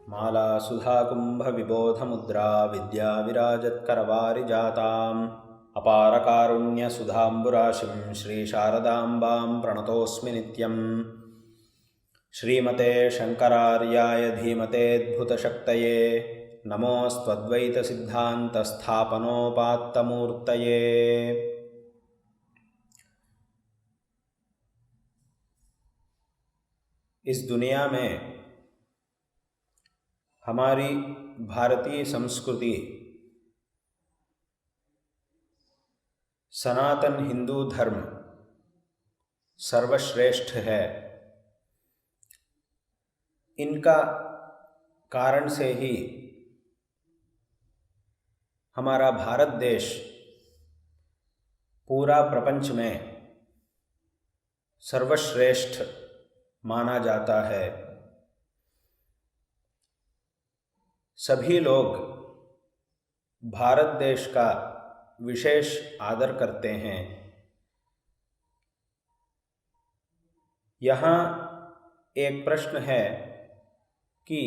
माला सुधा कुंभ विबोध मुद्रा विद्या विराजत्करवारिजाताम् अपार कारुण्य सुधाम्बुराशिं श्री शारदाम्बां प्रणतोऽस्मि नित्यम्। श्रीमते शंकरार्याय धीमतेऽद्भुतशक्तये नमोऽस्त्वद्वैत सिद्धान्त स्थापनोपात्तमूर्तये। इस दुनिया में हमारी भारतीय संस्कृति सनातन हिंदू धर्म सर्वश्रेष्ठ है। इनका कारण से ही हमारा भारत देश पूरा प्रपंच में सर्वश्रेष्ठ माना जाता है। सभी लोग भारत देश का विशेष आदर करते हैं। यहाँ एक प्रश्न है कि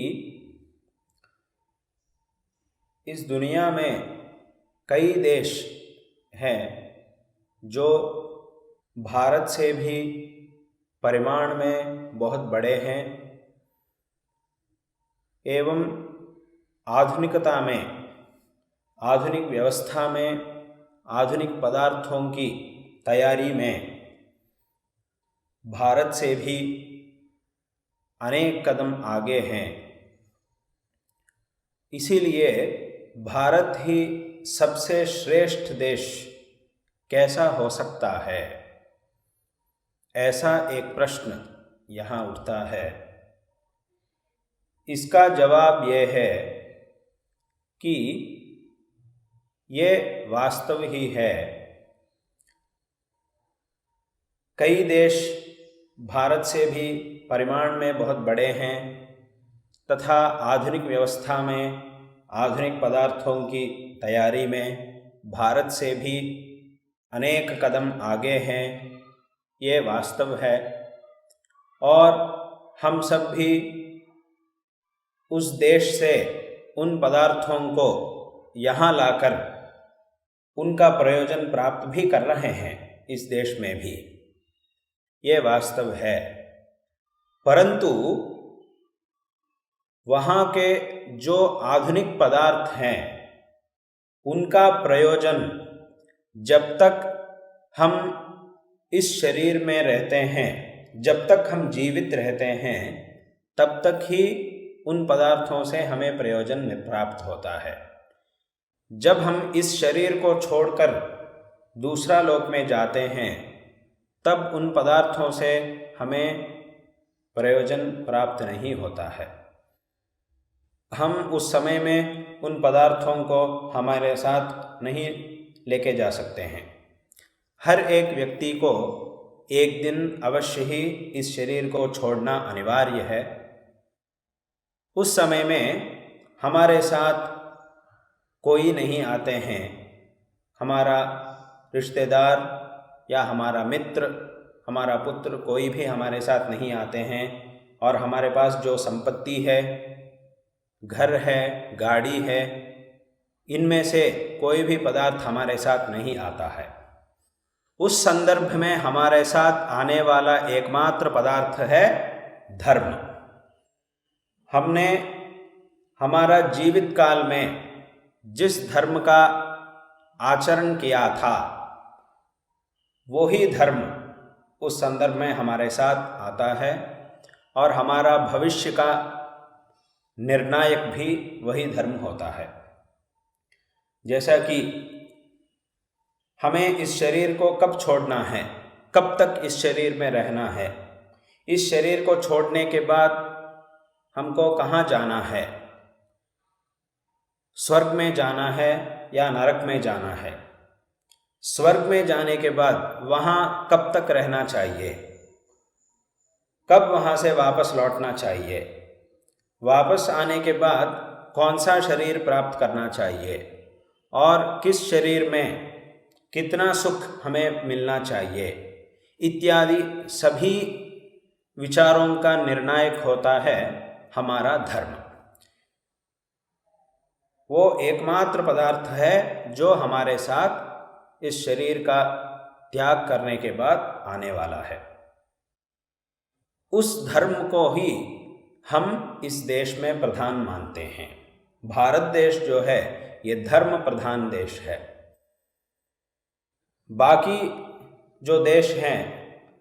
इस दुनिया में कई देश हैं जो भारत से भी परिमाण में बहुत बड़े हैं एवं आधुनिकता में, आधुनिक व्यवस्था में, आधुनिक पदार्थों की तैयारी में भारत से भी अनेक कदम आगे हैं। इसीलिए भारत ही सबसे श्रेष्ठ देश कैसा हो सकता है, ऐसा एक प्रश्न यहाँ उठता है। इसका जवाब यह है कि ये वास्तव ही है। कई देश भारत से भी परिमाण में बहुत बड़े हैं तथा आधुनिक व्यवस्था में, आधुनिक पदार्थों की तैयारी में भारत से भी अनेक कदम आगे हैं, ये वास्तव है। और हम सब भी उस देश से उन पदार्थों को यहाँ लाकर उनका प्रयोजन प्राप्त भी कर रहे हैं इस देश में भी, ये वास्तव है। परंतु वहाँ के जो आधुनिक पदार्थ हैं उनका प्रयोजन जब तक हम इस शरीर में रहते हैं, जब तक हम जीवित रहते हैं, तब तक ही उन पदार्थों से हमें प्रयोजन प्राप्त होता है। जब हम इस शरीर को छोड़कर दूसरा लोक में जाते हैं तब उन पदार्थों से हमें प्रयोजन प्राप्त नहीं होता है। हम उस समय में उन पदार्थों को हमारे साथ नहीं लेके जा सकते हैं। हर एक व्यक्ति को एक दिन अवश्य ही इस शरीर को छोड़ना अनिवार्य है। उस समय में हमारे साथ कोई नहीं आते हैं, हमारा रिश्तेदार या हमारा मित्र, हमारा पुत्र, कोई भी हमारे साथ नहीं आते हैं। और हमारे पास जो संपत्ति है, घर है, गाड़ी है, इनमें से कोई भी पदार्थ हमारे साथ नहीं आता है। उस संदर्भ में हमारे साथ आने वाला एकमात्र पदार्थ है धर्म। हमने हमारा जीवित काल में जिस धर्म का आचरण किया था वो ही धर्म उस संदर्भ में हमारे साथ आता है और हमारा भविष्य का निर्णायक भी वही धर्म होता है। जैसा कि हमें इस शरीर को कब छोड़ना है, कब तक इस शरीर में रहना है, इस शरीर को छोड़ने के बाद हमको कहाँ जाना है, स्वर्ग में जाना है या नरक में जाना है। स्वर्ग में जाने के बाद वहाँ कब तक रहना चाहिए, कब वहाँ से वापस लौटना चाहिए, वापस आने के बाद कौन सा शरीर प्राप्त करना चाहिए और किस शरीर में कितना सुख हमें मिलना चाहिए, इत्यादि सभी विचारों का निर्णायक होता है हमारा धर्म। वो एकमात्र पदार्थ है जो हमारे साथ इस शरीर का त्याग करने के बाद आने वाला है। उस धर्म को ही हम इस देश में प्रधान मानते हैं। भारत देश जो है ये धर्म प्रधान देश है। बाकी जो देश हैं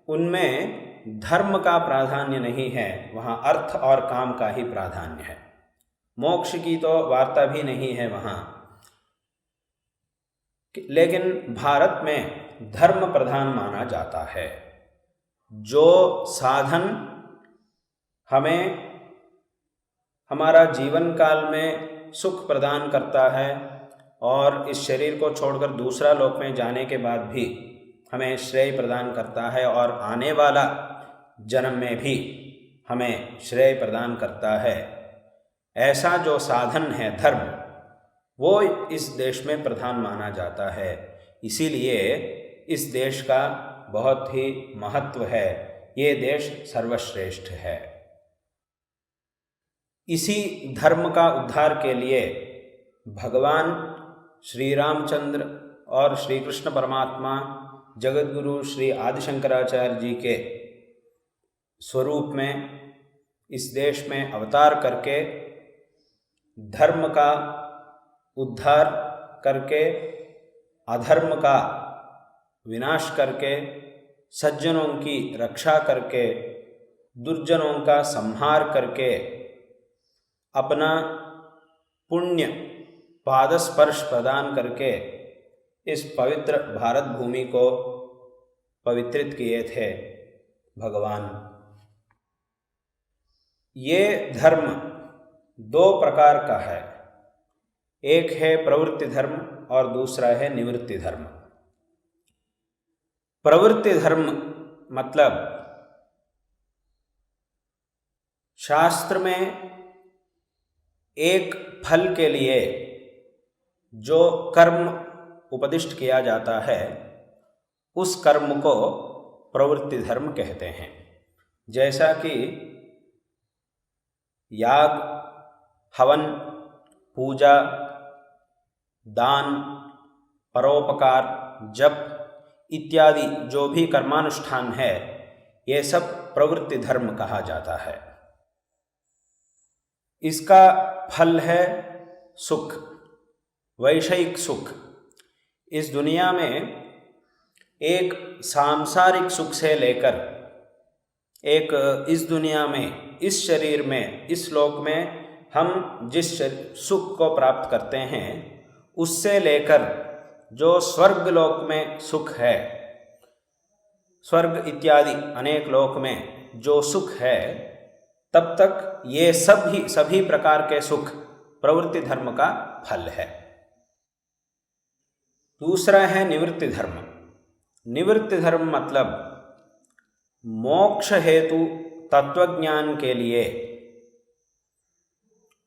उनमें धर्म का प्राधान्य नहीं है, वहाँ अर्थ और काम का ही प्राधान्य है। मोक्ष की तो वार्ता भी नहीं है वहाँ। लेकिन भारत में धर्म प्रधान माना जाता है। जो साधन हमें हमारा जीवन काल में सुख प्रदान करता है और इस शरीर को छोड़कर दूसरा लोक में जाने के बाद भी हमें श्रेय प्रदान करता है और आने वाला जन्म में भी हमें श्रेय प्रदान करता है, ऐसा जो साधन है धर्म, वो इस देश में प्रधान माना जाता है। इसीलिए इस देश का बहुत ही महत्व है। ये देश सर्वश्रेष्ठ है। इसी धर्म का उद्धार के लिए भगवान श्री रामचंद्र और श्री कृष्ण परमात्मा जगतगुरु श्री आदि शंकराचार्य जी के स्वरूप में इस देश में अवतार करके धर्म का उद्धार करके अधर्म का विनाश करके सज्जनों की रक्षा करके दुर्जनों का संहार करके अपना पुण्य पादस्पर्श प्रदान करके इस पवित्र भारत भूमि को पवित्रित किए थे भगवान। ये धर्म दो प्रकार का है, एक है प्रवृत्ति धर्म और दूसरा है निवृत्ति धर्म। प्रवृत्ति धर्म मतलब शास्त्र में एक फल के लिए जो कर्म उपदिष्ट किया जाता है उस कर्म को प्रवृत्ति धर्म कहते हैं। जैसा कि याग, हवन, पूजा, दान, परोपकार, जप इत्यादि जो भी कर्मानुष्ठान है, ये सब प्रवृत्ति धर्म कहा जाता है। इसका फल है सुख, वैषयिक सुख। इस दुनिया में एक सांसारिक सुख से लेकर एक इस दुनिया में, इस शरीर में, इस लोक में हम जिस सुख को प्राप्त करते हैं उससे लेकर जो स्वर्ग लोक में सुख है, स्वर्ग इत्यादि अनेक लोक में जो सुख है, तब तक ये सभी प्रकार के सुख प्रवृत्ति धर्म का फल है। दूसरा है निवृत्ति धर्म। निवृत्ति धर्म मतलब मोक्ष हेतु तत्वज्ञान के लिए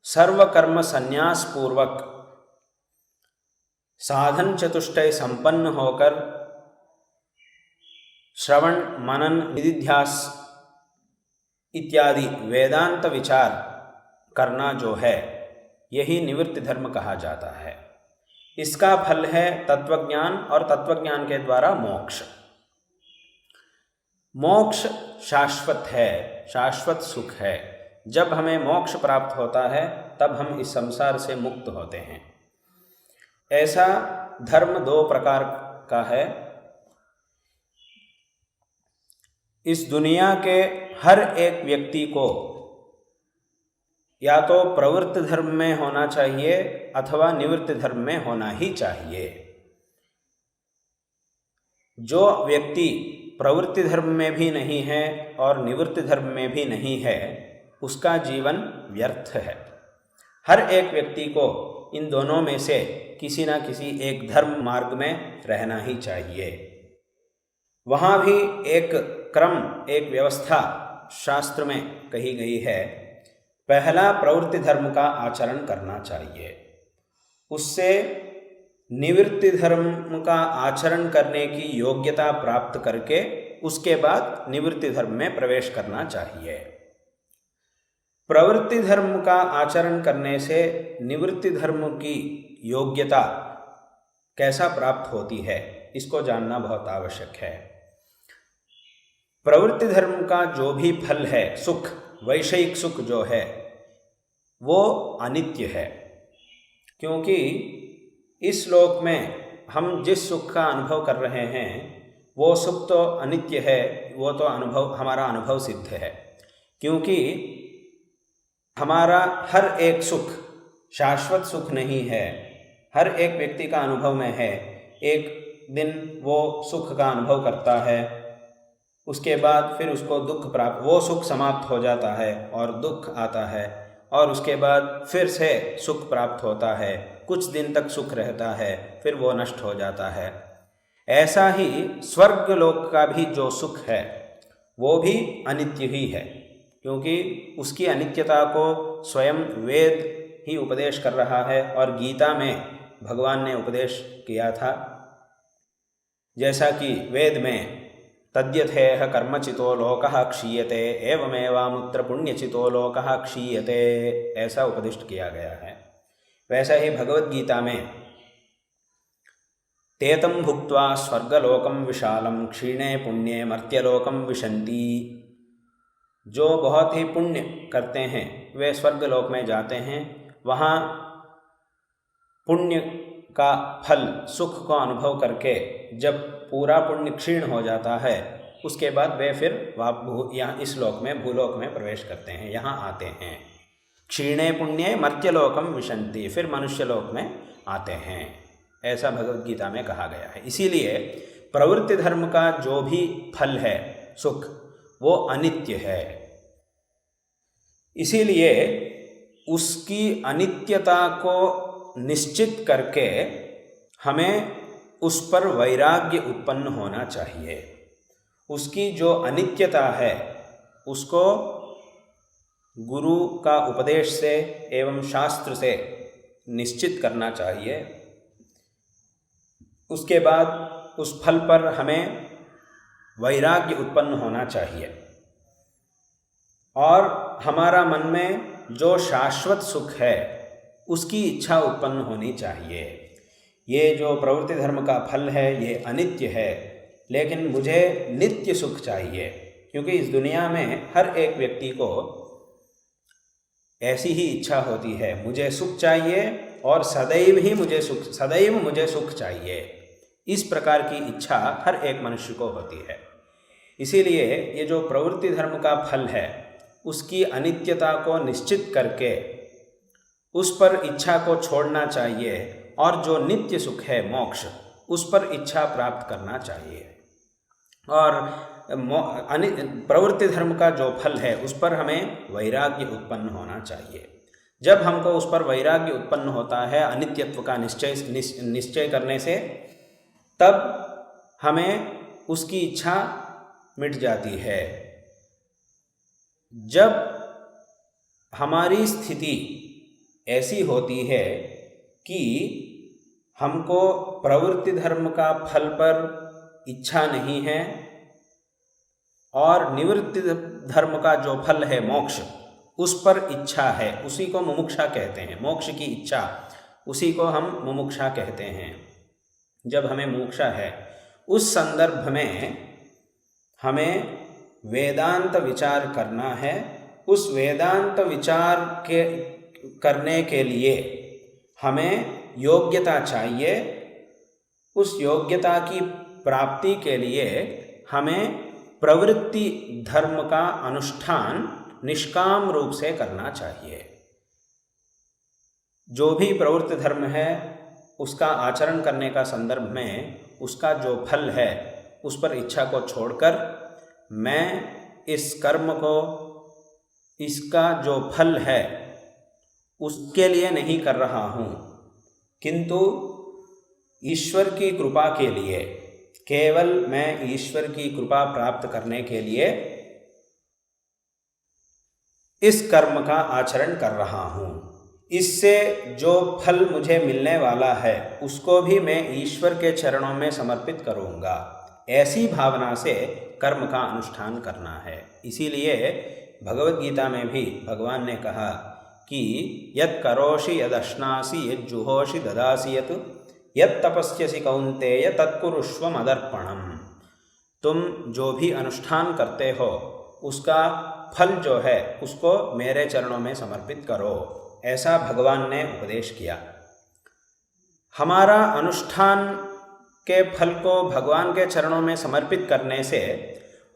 सर्वकर्म संन्यास पूर्वक साधन चतुष्टय संपन्न होकर श्रवण, मनन, निधिध्यास इत्यादि वेदांत विचार करना जो है, यही निवृत्ति धर्म कहा जाता है। इसका फल है तत्वज्ञान और तत्वज्ञान के द्वारा मोक्ष। मोक्ष शाश्वत है, शाश्वत सुख है। जब हमें मोक्ष प्राप्त होता है तब हम इस संसार से मुक्त होते हैं। ऐसा धर्म दो प्रकार का है। इस दुनिया के हर एक व्यक्ति को या तो प्रवृत्ति धर्म में होना चाहिए अथवा निवृत्ति धर्म में होना ही चाहिए। जो व्यक्ति प्रवृत्ति धर्म में भी नहीं है और निवृत्ति धर्म में भी नहीं है, उसका जीवन व्यर्थ है। हर एक व्यक्ति को इन दोनों में से किसी न किसी एक धर्म मार्ग में रहना ही चाहिए। वहाँ भी एक क्रम, एक व्यवस्था शास्त्र में कही गई है। पहला प्रवृत्ति धर्म का आचरण करना चाहिए, उससे निवृत्ति धर्म का आचरण करने की योग्यता प्राप्त करके उसके बाद निवृत्ति धर्म में प्रवेश करना चाहिए। प्रवृत्ति धर्म का आचरण करने से निवृत्ति धर्म की योग्यता कैसा प्राप्त होती है, इसको जानना बहुत आवश्यक है। प्रवृत्ति धर्म का जो भी फल है, सुख, वैषयिक सुख जो है, वो अनित्य है। क्योंकि इस लोक में हम जिस सुख का अनुभव कर रहे हैं वो सुख तो अनित्य है, वो तो हमारा अनुभव सिद्ध है। क्योंकि हमारा हर एक सुख शाश्वत सुख नहीं है, हर एक व्यक्ति का अनुभव में है। एक दिन वो सुख का अनुभव करता है, उसके बाद फिर उसको दुख प्राप्त, वो सुख समाप्त हो जाता है और दुख आता है, और उसके बाद फिर से सुख प्राप्त होता है, कुछ दिन तक सुख रहता है, फिर वो नष्ट हो जाता है। ऐसा ही स्वर्ग लोक का भी जो सुख है वो भी अनित्य ही है। क्योंकि उसकी अनित्यता को स्वयं वेद ही उपदेश कर रहा है और गीता में भगवान ने उपदेश किया था। जैसा कि वेद में तद्यथेह कर्मचितो लोकः क्षीयते एवमेवामुत्र पुण्यचितो लोकः क्षीयते, ऐसा उपदिष्ट किया गया है। वैसा ही भगवद गीता में तेतं भुक्त्वा स्वर्गलोकं विशालं क्षीणे पुण्ये मर्त्यलोकं विशन्ति, जो बहुत ही पुण्य करते हैं वे स्वर्गलोक में जाते हैं, वहाँ पुण्य का फल सुख को अनुभव करके जब पूरा पुण्य क्षीण हो जाता है, उसके बाद वे फिर यहाँ इस लोक में भूलोक में प्रवेश करते हैं, यहाँ आते हैं। क्षीणे पुण्ये मर्त्यलोकम विशन्ति, फिर मनुष्य लोक में आते हैं, ऐसा भगवद गीता में कहा गया है। इसीलिए प्रवृत्ति धर्म का जो भी फल है सुख, वो अनित्य है। इसीलिए उसकी अनित्यता को निश्चित करके हमें उस पर वैराग्य उत्पन्न होना चाहिए। उसकी जो अनित्यता है उसको गुरु का उपदेश से एवं शास्त्र से निश्चित करना चाहिए। उसके बाद उस फल पर हमें वैराग्य उत्पन्न होना चाहिए और हमारा मन में जो शाश्वत सुख है उसकी इच्छा उत्पन्न होनी चाहिए। ये जो प्रवृत्ति धर्म का फल है ये अनित्य है, लेकिन मुझे नित्य सुख चाहिए। क्योंकि इस दुनिया में हर एक व्यक्ति को ऐसी ही इच्छा होती है, मुझे सुख चाहिए और सदैव मुझे सुख चाहिए। इस प्रकार की इच्छा हर एक मनुष्य को होती है। इसीलिए ये जो प्रवृत्ति धर्म का फल है उसकी अनित्यता को निश्चित करके उस पर इच्छा को छोड़ना चाहिए और जो नित्य सुख है मोक्ष, उस पर इच्छा प्राप्त करना चाहिए। और प्रवृत्ति धर्म का जो फल है उस पर हमें वैराग्य उत्पन्न होना चाहिए। जब हमको उस पर वैराग्य उत्पन्न होता है अनित्यत्व का निश्चय करने से, तब हमें उसकी इच्छा मिट जाती है। जब हमारी स्थिति ऐसी होती है कि हमको प्रवृत्ति धर्म का फल पर इच्छा नहीं है और निवृत्ति धर्म का जो फल है मोक्ष, उस पर इच्छा है, उसी को मुमुक्षा कहते हैं। मोक्ष की इच्छा, उसी को हम मुमुक्षा कहते हैं। जब हमें मुमुक्षा है, उस संदर्भ में हमें वेदांत विचार करना है। उस वेदांत विचार के करने के लिए हमें योग्यता चाहिए। उस योग्यता की प्राप्ति के लिए हमें प्रवृत्ति धर्म का अनुष्ठान निष्काम रूप से करना चाहिए। जो भी प्रवृत्ति धर्म है उसका आचरण करने का संदर्भ में उसका जो फल है उस पर इच्छा को छोड़कर मैं इस कर्म को, इसका जो फल है उसके लिए नहीं कर रहा हूँ, किंतु ईश्वर की कृपा के लिए, केवल मैं ईश्वर की कृपा प्राप्त करने के लिए इस कर्म का आचरण कर रहा हूँ। इससे जो फल मुझे मिलने वाला है उसको भी मैं ईश्वर के चरणों में समर्पित करूँगा। ऐसी भावना से कर्म का अनुष्ठान करना है। इसीलिए भगवद गीता में भी भगवान ने कहा कि यत् करोषि यदश्नासि यज्जुहोषि ददासि यत् तपस्यसि कौन्तेय तत्कुरुष्व मदर्पणम्। तुम जो भी अनुष्ठान करते हो उसका फल जो है उसको मेरे चरणों में समर्पित करो, ऐसा भगवान ने उपदेश किया। हमारा अनुष्ठान के फल को भगवान के चरणों में समर्पित करने से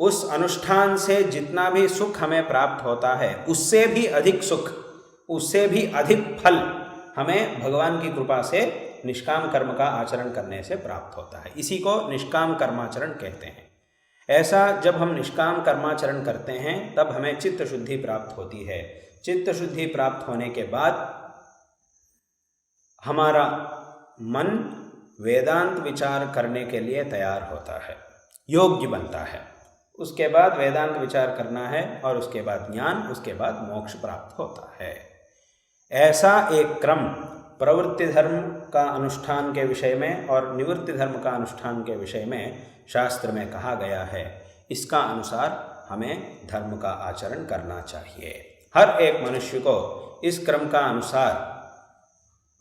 उस अनुष्ठान से जितना भी सुख हमें प्राप्त होता है उससे भी अधिक सुख, उससे भी अधिक फल हमें भगवान की कृपा से निष्काम कर्म का आचरण करने से प्राप्त होता है। इसी को निष्काम कर्माचरण कहते हैं। ऐसा जब हम निष्काम कर्माचरण करते हैं तब हमें चित्त शुद्धि प्राप्त होती है। चित्त शुद्धि प्राप्त होने के बाद हमारा मन वेदांत विचार करने के लिए तैयार होता है, योग्य बनता है। उसके बाद वेदांत विचार करना है और उसके बाद ज्ञान, उसके बाद मोक्ष प्राप्त होता है। ऐसा एक क्रम प्रवृत्ति धर्म का अनुष्ठान के विषय में और निवृत्ति धर्म का अनुष्ठान के विषय में शास्त्र में कहा गया है। इसका अनुसार हमें धर्म का आचरण करना चाहिए। हर एक मनुष्य को इस क्रम का अनुसार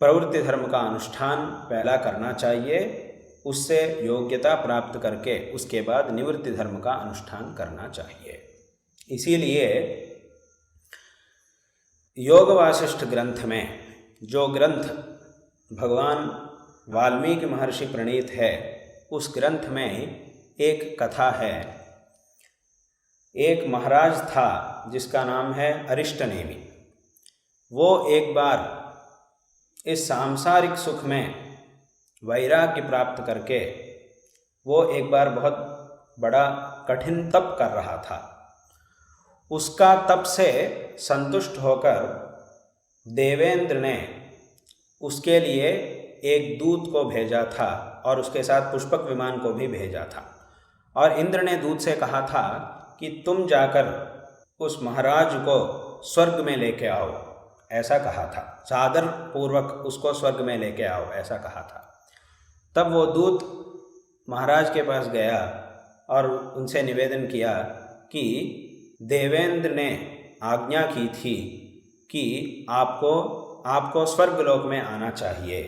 प्रवृत्ति धर्म का अनुष्ठान पहला करना चाहिए, उससे योग्यता प्राप्त करके उसके बाद निवृत्ति धर्म का अनुष्ठान करना चाहिए। इसीलिए योग वासिष्ठ ग्रंथ में, जो ग्रंथ भगवान वाल्मीकि महर्षि प्रणीत है, उस ग्रंथ में एक कथा है। एक महाराज था जिसका नाम है अरिष्टनेमि। वो एक बार इस सांसारिक सुख में वैराग्य प्राप्त करके वो एक बार बहुत बड़ा कठिन तप कर रहा था। उसका तप से संतुष्ट होकर देवेंद्र ने उसके लिए एक दूत को भेजा था और उसके साथ पुष्पक विमान को भी भेजा था। और इंद्र ने दूत से कहा था कि तुम जाकर उस महाराज को स्वर्ग में लेके आओ, ऐसा कहा था। सादर पूर्वक उसको स्वर्ग में लेके आओ, ऐसा कहा था। तब वो दूत महाराज के पास गया और उनसे निवेदन किया कि देवेंद्र ने आज्ञा की थी कि आपको स्वर्गलोक में आना चाहिए,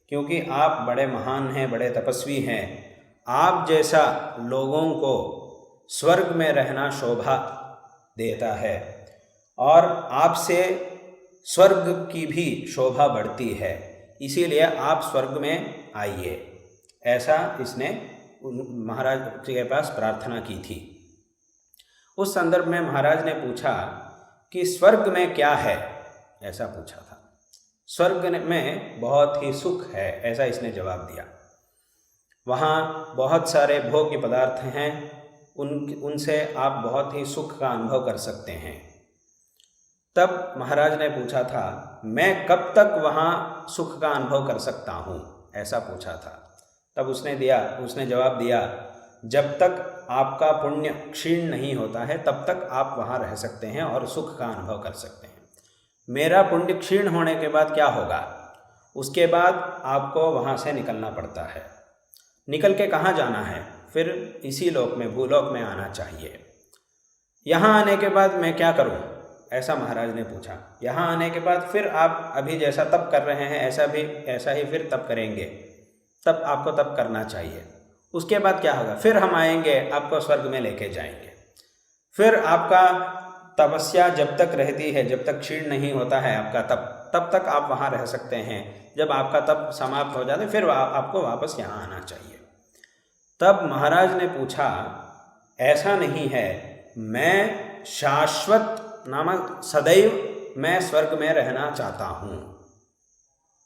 क्योंकि आप बड़े महान हैं, बड़े तपस्वी हैं। आप जैसा लोगों को स्वर्ग में रहना शोभा देता है और आपसे स्वर्ग की भी शोभा बढ़ती है, इसीलिए आप स्वर्ग में आइए, ऐसा इसने महाराज के पास प्रार्थना की थी। उस संदर्भ में महाराज ने पूछा कि स्वर्ग में क्या है, ऐसा पूछा था। स्वर्ग में बहुत ही सुख है, ऐसा इसने जवाब दिया। वहाँ बहुत सारे भोग्य पदार्थ हैं, उनसे आप बहुत ही सुख का अनुभव कर सकते हैं। तब महाराज ने पूछा था, मैं कब तक वहाँ सुख का अनुभव कर सकता हूँ, ऐसा पूछा था। तब उसने जवाब दिया, जब तक आपका पुण्य क्षीण नहीं होता है तब तक आप वहाँ रह सकते हैं और सुख का अनुभव कर सकते हैं। मेरा पुण्य क्षीण होने के बाद क्या होगा, उसके बाद आपको वहाँ से निकलना पड़ता है। निकल के कहाँ जाना है, फिर इसी लोक में, भूलोक में आना चाहिए। यहाँ आने के बाद मैं क्या करूँ, ऐसा महाराज ने पूछा। यहाँ आने के बाद फिर आप अभी जैसा तप कर रहे हैं ऐसा ही फिर तप करेंगे, तब आपको तप करना चाहिए। उसके बाद क्या होगा, फिर हम आएंगे, आपको स्वर्ग में लेके जाएंगे। फिर आपका तपस्या जब तक रहती है, जब तक क्षीण नहीं होता है आपका तप, तब तक आप वहाँ रह सकते हैं। जब आपका तप समाप्त हो जाता है फिर आपको वापस यहाँ आना चाहिए। तब महाराज ने पूछा, ऐसा नहीं है, मैं शाश्वत नामक सदैव मैं स्वर्ग में रहना चाहता हूँ,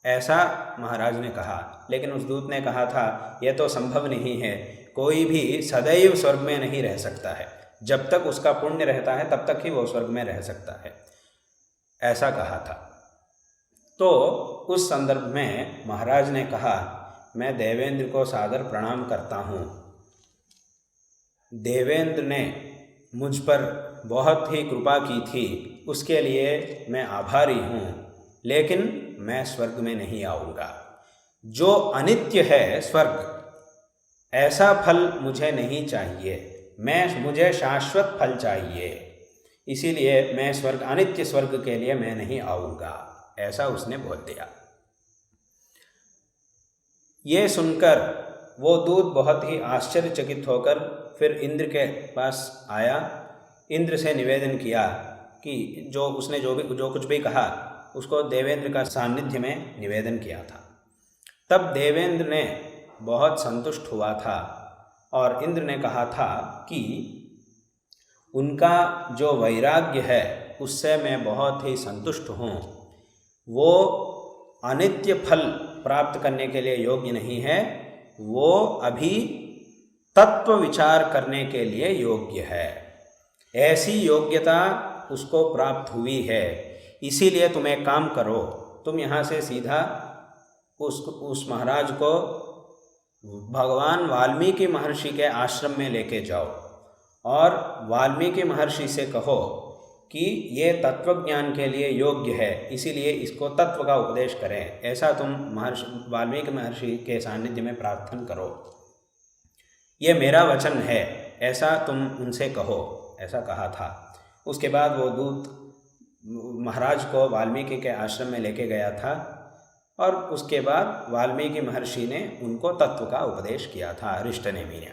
ऐसा महाराज ने कहा। लेकिन उस दूत ने कहा था, यह तो संभव नहीं है, कोई भी सदैव स्वर्ग में नहीं रह सकता है, जब तक उसका पुण्य रहता है तब तक ही वो स्वर्ग में रह सकता है, ऐसा कहा था। तो उस संदर्भ में महाराज ने कहा, मैं देवेंद्र को सादर प्रणाम करता हूँ। देवेंद्र ने मुझ पर बहुत ही कृपा की थी, उसके लिए मैं आभारी हूँ, लेकिन मैं स्वर्ग में नहीं आऊँगा। जो अनित्य है स्वर्ग, ऐसा फल मुझे नहीं चाहिए, मुझे शाश्वत फल चाहिए। इसीलिए मैं स्वर्ग, अनित्य स्वर्ग के लिए मैं नहीं आऊँगा, ऐसा उसने बोल दिया। ये सुनकर वो दूत बहुत ही आश्चर्यचकित होकर फिर इंद्र के पास आया। इंद्र से निवेदन किया कि जो उसने जो कुछ भी कहा उसको देवेंद्र का सानिध्य में निवेदन किया था। तब देवेंद्र ने बहुत संतुष्ट हुआ था और इंद्र ने कहा था कि उनका जो वैराग्य है उससे मैं बहुत ही संतुष्ट हूँ। वो अनित्य फल प्राप्त करने के लिए योग्य नहीं है, वो अभी तत्व विचार करने के लिए योग्य है। ऐसी योग्यता उसको प्राप्त हुई है। इसीलिए तुम एक काम करो, तुम यहाँ से सीधा उस महाराज को भगवान वाल्मीकि महर्षि के आश्रम में लेके जाओ और वाल्मीकि महर्षि से कहो कि ये तत्व ज्ञान के लिए योग्य है, इसीलिए इसको तत्व का उपदेश करें। ऐसा तुम वाल्मीकि महर्षि के सानिध्य में प्रार्थना करो, ये मेरा वचन है, ऐसा तुम उनसे कहो, ऐसा कहा था। उसके बाद वो दूत महाराज को वाल्मीकि के आश्रम में लेके गया था और उसके बाद वाल्मीकि महर्षि ने उनको तत्व का उपदेश किया था। अरिष्टनेमि ने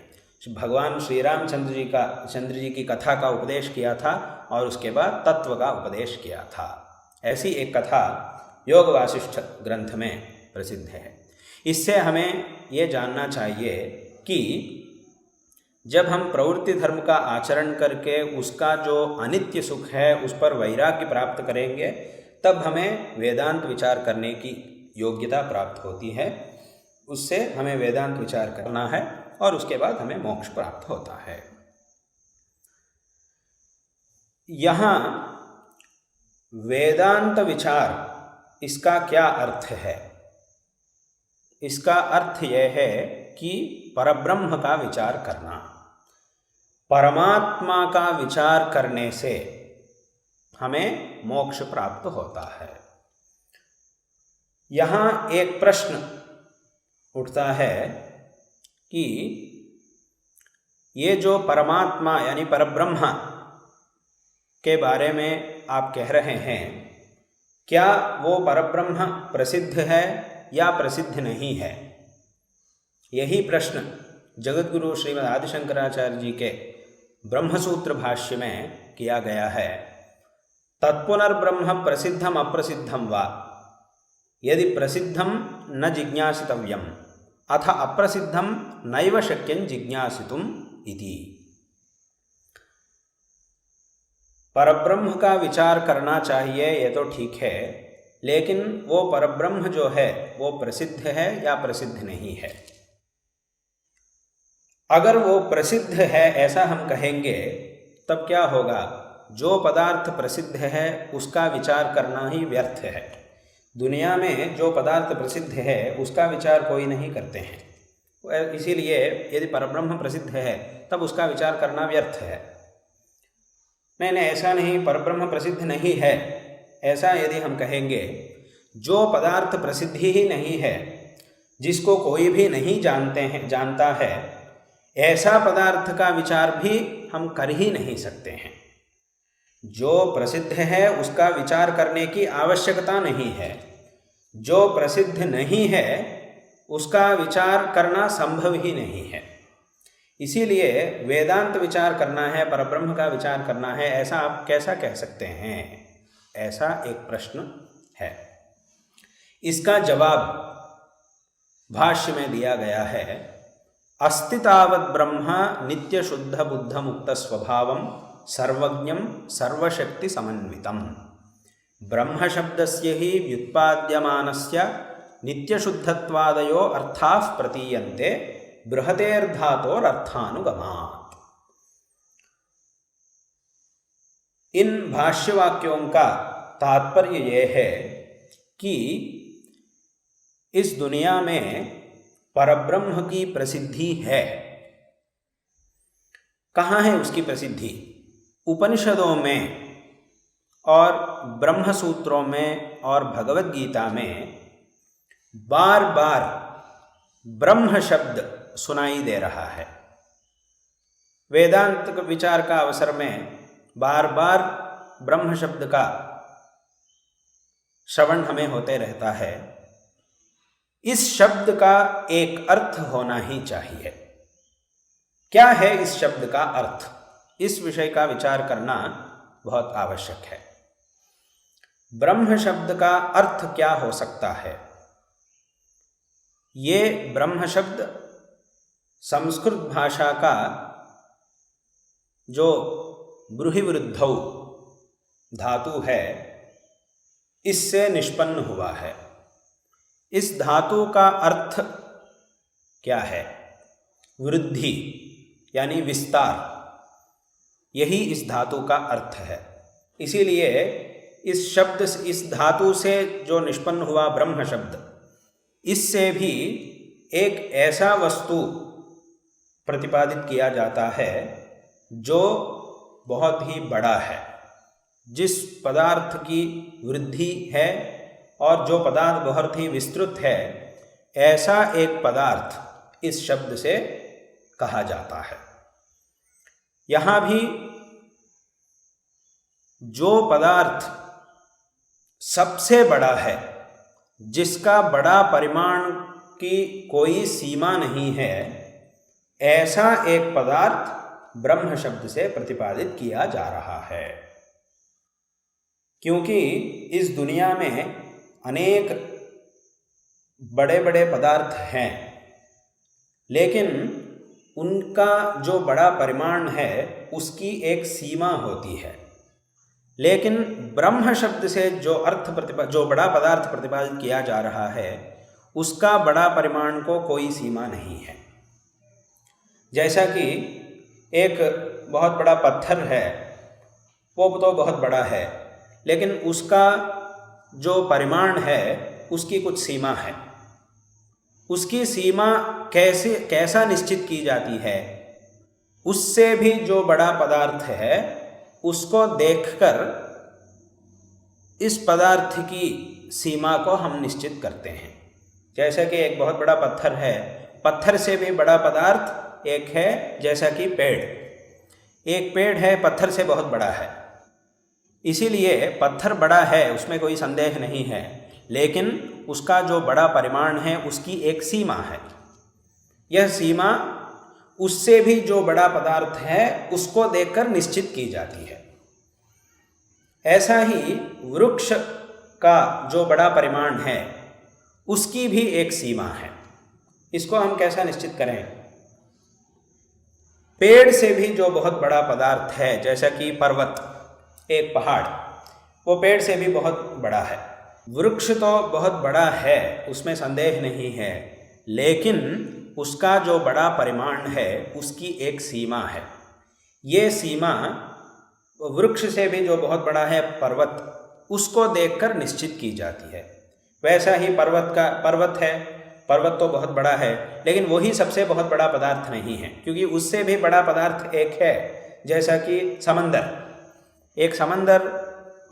भगवान श्री चंद्र जी की कथा का उपदेश किया था और उसके बाद तत्व का उपदेश किया था। ऐसी एक कथा योग वासिष्ठ ग्रंथ में प्रसिद्ध है। इससे हमें ये जानना चाहिए कि जब हम प्रवृत्ति धर्म का आचरण करके उसका जो अनित्य सुख है उस पर वैराग्य प्राप्त करेंगे, तब हमें वेदांत विचार करने की योग्यता प्राप्त होती है। उससे हमें वेदांत विचार करना है और उसके बाद हमें मोक्ष प्राप्त होता है। यहाँ वेदांत विचार, इसका क्या अर्थ है? इसका अर्थ यह है कि परब्रह्म का विचार करना। परमात्मा का विचार करने से हमें मोक्ष प्राप्त होता है। यहाँ एक प्रश्न उठता है कि ये जो परमात्मा यानी परब्रह्म के बारे में आप कह रहे हैं, क्या वो परब्रह्म प्रसिद्ध है या प्रसिद्ध नहीं है? यही प्रश्न जगद्गुरु श्रीमद् आदि शंकराचार्य जी के ब्रह्मसूत्र भाष्य में किया गया है। तत्पुनर्ब्रह्म प्रसिद्धम अप्रसिद्धम वा यदि प्रसिद्धम न जिज्ञासितव्यम अथ अप्रसिद्धम नैव शक्यं जिज्ञासितुम इति। परब्रह्म का विचार करना चाहिए, ये तो ठीक है, लेकिन वो परब्रह्म जो है वो प्रसिद्ध है या प्रसिद्ध नहीं है? अगर वो प्रसिद्ध है ऐसा हम कहेंगे तब क्या होगा? जो पदार्थ प्रसिद्ध है उसका विचार करना ही व्यर्थ है। दुनिया में जो पदार्थ प्रसिद्ध है उसका विचार कोई नहीं करते हैं। इसीलिए यदि परब्रह्म प्रसिद्ध है तब उसका विचार करना व्यर्थ है। नहीं, ऐसा नहीं, परब्रह्म प्रसिद्ध नहीं है ऐसा यदि हम कहेंगे, जो पदार्थ प्रसिद्ध ही नहीं है, जिसको कोई भी नहीं जानता है, ऐसा पदार्थ का विचार भी हम कर ही नहीं सकते हैं। जो प्रसिद्ध है उसका विचार करने की आवश्यकता नहीं है, जो प्रसिद्ध नहीं है उसका विचार करना संभव ही नहीं है। इसीलिए वेदांत विचार करना है, परब्रह्म का विचार करना है, ऐसा आप कैसा कह सकते हैं? ऐसा एक प्रश्न है। इसका जवाब भाष्य में दिया गया है। अस्ति तावत् ब्रह्म नित्य शुद्ध बुद्ध मुक्त स्वभावं सर्वज्ञं सर्वशक्ति समन्वितम्। ब्रह्म शब्दस्य ही व्युत्पाद्यमानस्य नित्यशुद्धत्वादयो अर्थाः प्रतीयन्ते बृहतेर्धातोरर्थानुगमात्। इन भाष्यवाक्यों का तात्पर्य यह है कि इस दुनिया में परब्रह्म की प्रसिद्धि है। कहाँ है उसकी प्रसिद्धि? उपनिषदों में और ब्रह्म सूत्रों में और भगवद गीता में बार बार ब्रह्म शब्द सुनाई दे रहा है। वेदांत विचार का अवसर में बार बार ब्रह्म शब्द का श्रवण हमें होते रहता है, इस शब्द का एक अर्थ होना ही चाहिए। क्या है इस शब्द का अर्थ? इस विषय का विचार करना बहुत आवश्यक है। ब्रह्म शब्द का अर्थ क्या हो सकता है? ये ब्रह्म शब्द संस्कृत भाषा का जो ब्रूहिवृद्धौ धातु है, इससे निष्पन्न हुआ है। इस धातु का अर्थ क्या है? वृद्धि यानी विस्तार, यही इस धातु का अर्थ है। इसीलिए इस धातु से जो निष्पन्न हुआ ब्रह्म शब्द, इससे भी एक ऐसा वस्तु प्रतिपादित किया जाता है जो बहुत ही बड़ा है। जिस पदार्थ की वृद्धि है और जो पदार्थ बहुत ही विस्तृत है, ऐसा एक पदार्थ इस शब्द से कहा जाता है। यहाँ भी जो पदार्थ सबसे बड़ा है, जिसका बड़ा परिमाण की कोई सीमा नहीं है, ऐसा एक पदार्थ ब्रह्म शब्द से प्रतिपादित किया जा रहा है। क्योंकि इस दुनिया में अनेक बड़े बड़े पदार्थ हैं, लेकिन उनका जो बड़ा परिमाण है उसकी एक सीमा होती है। लेकिन ब्रह्म शब्द से जो बड़ा पदार्थ प्रतिपादित किया जा रहा है, उसका बड़ा परिमाण को कोई सीमा नहीं है। जैसा कि एक बहुत बड़ा पत्थर है, वो तो बहुत बड़ा है, लेकिन उसका जो परिमाण है उसकी कुछ सीमा है। उसकी सीमा कैसा निश्चित की जाती है? उससे भी जो बड़ा पदार्थ है उसको देखकर इस पदार्थ की सीमा को हम निश्चित करते हैं। जैसा कि एक बहुत बड़ा पत्थर है, पत्थर से भी बड़ा पदार्थ एक है, जैसा कि पेड़। एक पेड़ है, पत्थर से बहुत बड़ा है। इसीलिए पत्थर बड़ा है, उसमें कोई संदेह नहीं है, लेकिन उसका जो बड़ा परिमाण है उसकी एक सीमा है। यह सीमा उससे भी जो बड़ा पदार्थ है उसको देखकर निश्चित की जाती है। ऐसा ही वृक्ष का जो बड़ा परिमाण है उसकी भी एक सीमा है। इसको हम कैसा निश्चित करें? पेड़ से भी जो बहुत बड़ा पदार्थ है, जैसा कि पर्वत, एक पहाड़, वो पेड़ से भी बहुत बड़ा है। वृक्ष तो बहुत बड़ा है, उसमें संदेह नहीं है, लेकिन उसका जो बड़ा परिमाण है उसकी एक सीमा है। ये सीमा वृक्ष से भी जो बहुत बड़ा है पर्वत, उसको देखकर निश्चित की जाती है। वैसा ही पर्वत है, पर्वत तो बहुत बड़ा है, लेकिन वही सबसे बहुत बड़ा पदार्थ नहीं है, क्योंकि उससे भी बड़ा पदार्थ एक है, जैसा कि समंदर। एक समंदर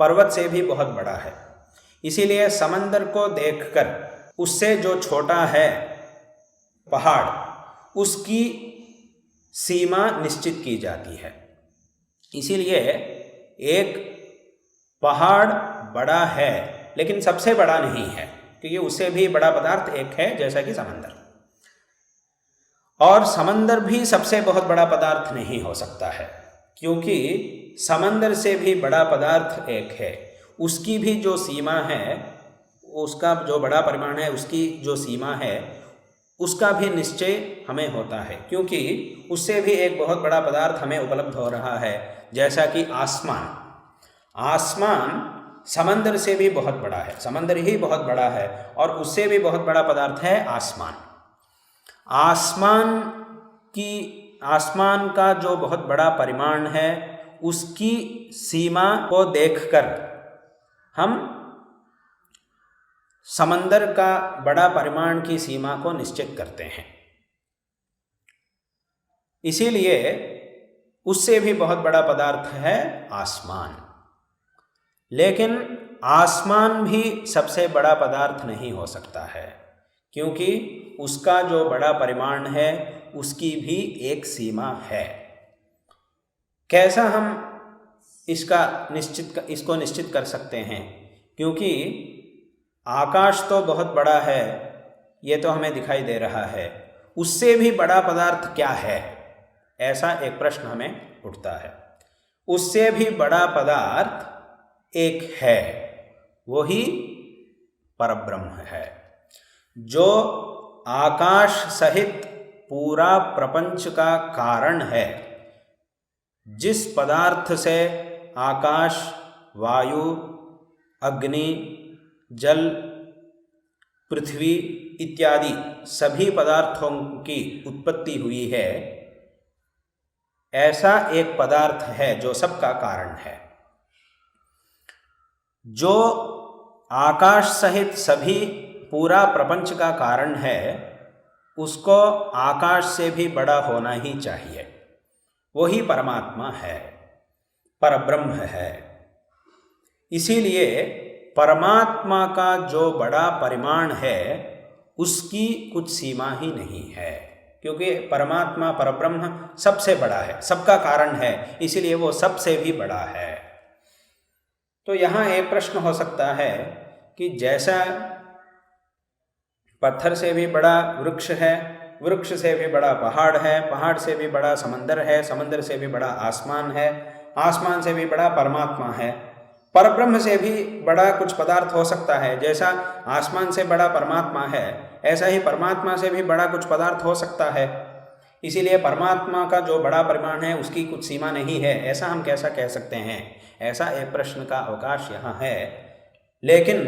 पर्वत से भी बहुत बड़ा है। इसीलिए समंदर को देखकर उससे जो छोटा है पहाड़, उसकी सीमा निश्चित की जाती है। इसीलिए एक पहाड़ बड़ा है लेकिन सबसे बड़ा नहीं है, क्योंकि उससे भी बड़ा पदार्थ एक है, जैसा कि समंदर। और समंदर भी सबसे बहुत बड़ा पदार्थ नहीं हो सकता है, क्योंकि समंदर से भी बड़ा पदार्थ एक है। उसकी भी जो सीमा है, उसका जो बड़ा परिमाण है, उसकी जो सीमा है, उसका भी निश्चय हमें होता है, क्योंकि उससे भी एक बहुत बड़ा पदार्थ हमें उपलब्ध हो रहा है, जैसा कि आसमान। आसमान समंदर से भी बहुत बड़ा है, समंदर ही बहुत बड़ा है, और उससे भी बहुत बड़ा पदार्थ है आसमान। आसमान का जो बहुत बड़ा परिमाण है, उसकी सीमा को देखकर हम समंदर का बड़ा परिमाण की सीमा को निश्चित करते हैं। इसीलिए उससे भी बहुत बड़ा पदार्थ है आसमान। लेकिन आसमान भी सबसे बड़ा पदार्थ नहीं हो सकता है, क्योंकि उसका जो बड़ा परिमाण है उसकी भी एक सीमा है। कैसा हम इसको निश्चित कर सकते हैं, क्योंकि आकाश तो बहुत बड़ा है, ये तो हमें दिखाई दे रहा है, उससे भी बड़ा पदार्थ क्या है, ऐसा एक प्रश्न हमें उठता है। उससे भी बड़ा पदार्थ एक है, वही परब्रह्म है, जो आकाश सहित पूरा प्रपंच का कारण है। जिस पदार्थ से आकाश, वायु, अग्नि, जल, पृथ्वी इत्यादि सभी पदार्थों की उत्पत्ति हुई है, ऐसा एक पदार्थ है जो सबका कारण है। जो आकाश सहित सभी पूरा प्रपंच का कारण है, उसको आकाश से भी बड़ा होना ही चाहिए, वही परमात्मा है, परब्रह्म है। इसीलिए परमात्मा का जो बड़ा परिमाण है, उसकी कुछ सीमा ही नहीं है, क्योंकि परमात्मा परब्रह्म सबसे बड़ा है, सबका कारण है, इसीलिए वो सबसे भी बड़ा है। तो यहाँ एक प्रश्न हो सकता है कि जैसा पत्थर से भी बड़ा वृक्ष है, वृक्ष से भी बड़ा पहाड़ है, पहाड़ से भी बड़ा समंदर है, समंदर से भी बड़ा आसमान है, आसमान से भी बड़ा परमात्मा है, परब्रह्म से भी बड़ा कुछ पदार्थ हो सकता है। जैसा आसमान से बड़ा परमात्मा है, ऐसा ही परमात्मा से भी बड़ा कुछ पदार्थ हो सकता है। इसीलिए परमात्मा का जो बड़ा परिमाण है, उसकी कुछ सीमा नहीं है, ऐसा हम कैसा कह सकते हैं? ऐसा एक प्रश्न का अवकाश यहाँ है। लेकिन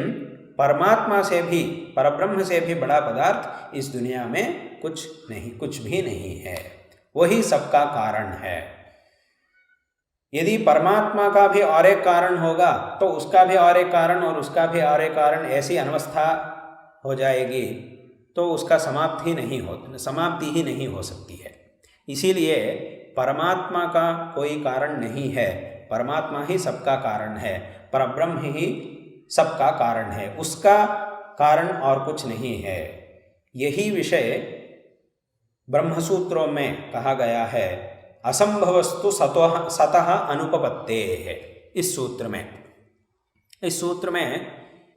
परमात्मा से भी, परब्रह्म से भी बड़ा पदार्थ इस दुनिया में कुछ भी नहीं है, वही सबका कारण है। यदि परमात्मा का भी और एक कारण होगा तो उसका भी और एक कारण और उसका भी और एक कारण, ऐसी अनवस्था हो जाएगी तो उसका समाप्ति ही नहीं हो सकती है। इसीलिए परमात्मा का कोई कारण नहीं है, परमात्मा ही सबका कारण है, परब्रह्म ही सबका कारण है, उसका कारण और कुछ नहीं है। यही विषय ब्रह्मसूत्रों में कहा गया है, असंभवस्तु सतः अनुपपत्तेः। इस सूत्र में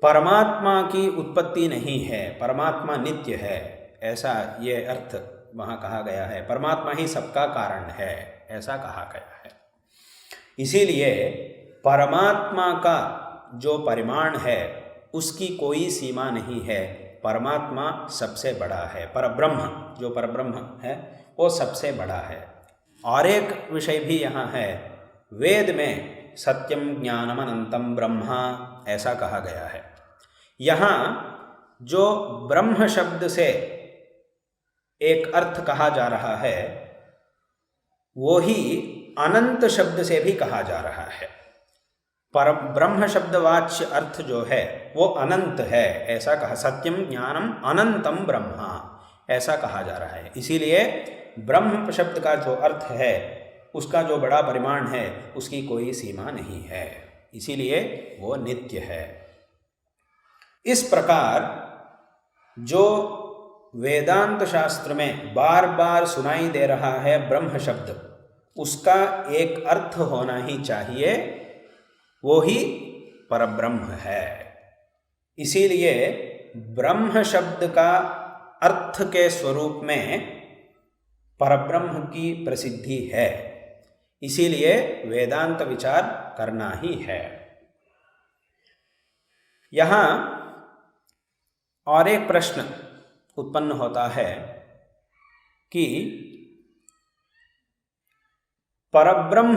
परमात्मा की उत्पत्ति नहीं है, परमात्मा नित्य है, ऐसा ये अर्थ वहाँ कहा गया है। परमात्मा ही सबका कारण है, ऐसा कहा गया है। इसीलिए परमात्मा का जो परिमाण है, उसकी कोई सीमा नहीं है, परमात्मा सबसे बड़ा है, परब्रह्म जो परब्रह्म है वो सबसे बड़ा है। और एक विषय भी यहाँ है, वेद में सत्यम ज्ञानम अनंतम ब्रह्मा ऐसा कहा गया है। यहाँ जो ब्रह्म शब्द से एक अर्थ कहा जा रहा है, वो ही अनंत शब्द से भी कहा जा रहा है। पर ब्रह्म शब्दवाच्य अर्थ जो है वो अनंत है, ऐसा कहा, सत्यम ज्ञानम अनंतम ब्रह्मा ऐसा कहा जा रहा है। इसीलिए ब्रह्म शब्द का जो अर्थ है, उसका जो बड़ा परिमाण है, उसकी कोई सीमा नहीं है, इसीलिए वो नित्य है। इस प्रकार जो वेदांत शास्त्र में बार बार सुनाई दे रहा है ब्रह्म शब्द, उसका एक अर्थ होना ही चाहिए, वो ही परब्रह्म है। इसीलिए ब्रह्म शब्द का अर्थ के स्वरूप में परब्रह्म की प्रसिद्धि है, इसीलिए वेदांत विचार करना ही है। यहाँ और एक प्रश्न उत्पन्न होता है कि परब्रह्म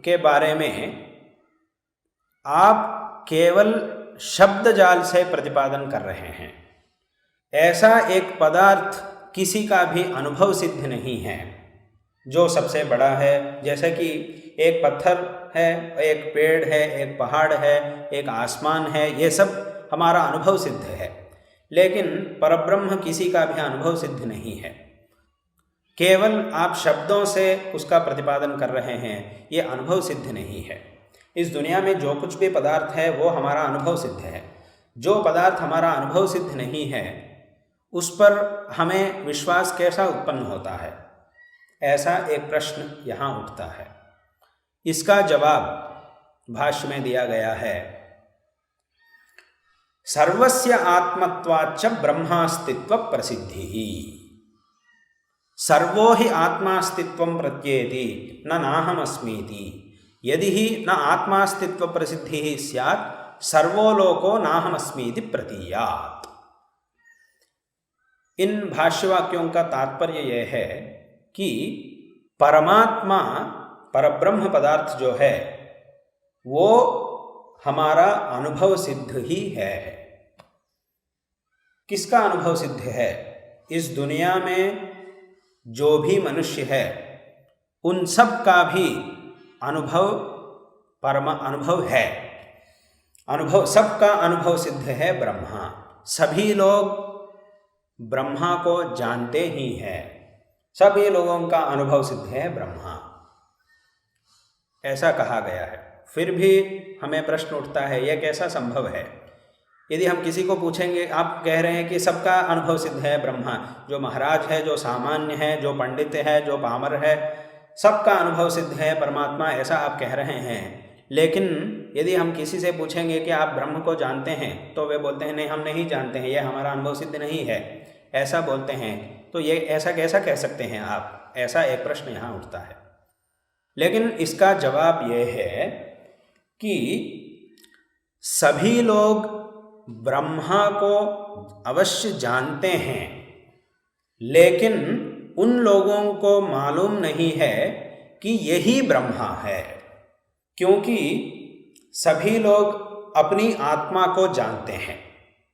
के बारे में आप केवल शब्द जाल से प्रतिपादन कर रहे हैं, ऐसा एक पदार्थ किसी का भी अनुभव सिद्ध नहीं है जो सबसे बड़ा है। जैसे कि एक पत्थर है, एक पेड़ है, एक पहाड़ है, एक आसमान है, ये सब हमारा अनुभव सिद्ध है, लेकिन परब्रह्म किसी का भी अनुभव सिद्ध नहीं है। केवल आप शब्दों से उसका प्रतिपादन कर रहे हैं, ये अनुभव सिद्ध नहीं है। इस दुनिया में जो कुछ भी पदार्थ है वो हमारा अनुभव सिद्ध है। जो पदार्थ हमारा अनुभव सिद्ध नहीं है, उस पर हमें विश्वास कैसा उत्पन्न होता है, ऐसा एक प्रश्न यहाँ उठता है। इसका जवाब भाष्य में दिया गया है, सर्वस्य आत्मत्वाच्च ब्रह्मास्तित्व प्रसिद्धि। सर्वो हि आत्मास्तित्वं प्रत्येति न नाहमस्मीति। यदि ही न आत्मास्तित्व प्रसिद्धिः स्यात् सर्वो लोको नाहमस्मीति प्रतीयात्। इन भाष्यवाक्यों का तात्पर्य यह है कि परमात्मा, परब्रह्म पदार्थ जो है वो हमारा अनुभव सिद्ध ही है। किसका अनुभव सिद्ध है? इस दुनिया में जो भी मनुष्य है उन सब का भी अनुभव अनुभव है। अनुभव, सबका अनुभव सिद्ध है ब्रह्मा। सभी लोग ब्रह्मा को जानते ही हैं। सभी लोगों का अनुभव सिद्ध है ब्रह्मा, ऐसा कहा गया है। फिर भी हमें प्रश्न उठता है, यह कैसा संभव है? यदि हम किसी को पूछेंगे, आप कह रहे हैं कि सबका अनुभव सिद्ध है ब्रह्मा, जो महाराज है, जो सामान्य है, जो पंडित है, जो पामर है, सबका अनुभव सिद्ध है परमात्मा, ऐसा आप कह रहे हैं। लेकिन यदि हम किसी से पूछेंगे कि आप ब्रह्म को जानते हैं, तो वे बोलते हैं नहीं, हम नहीं जानते हैं, यह हमारा अनुभव सिद्ध नहीं है, ऐसा बोलते हैं। तो ये ऐसा कैसा कह सकते हैं आप? ऐसा एक प्रश्न यहाँ उठता है। लेकिन इसका जवाब यह है कि सभी लोग ब्रह्मा को अवश्य जानते हैं, लेकिन उन लोगों को मालूम नहीं है कि यही ब्रह्मा है। क्योंकि सभी लोग अपनी आत्मा को जानते हैं,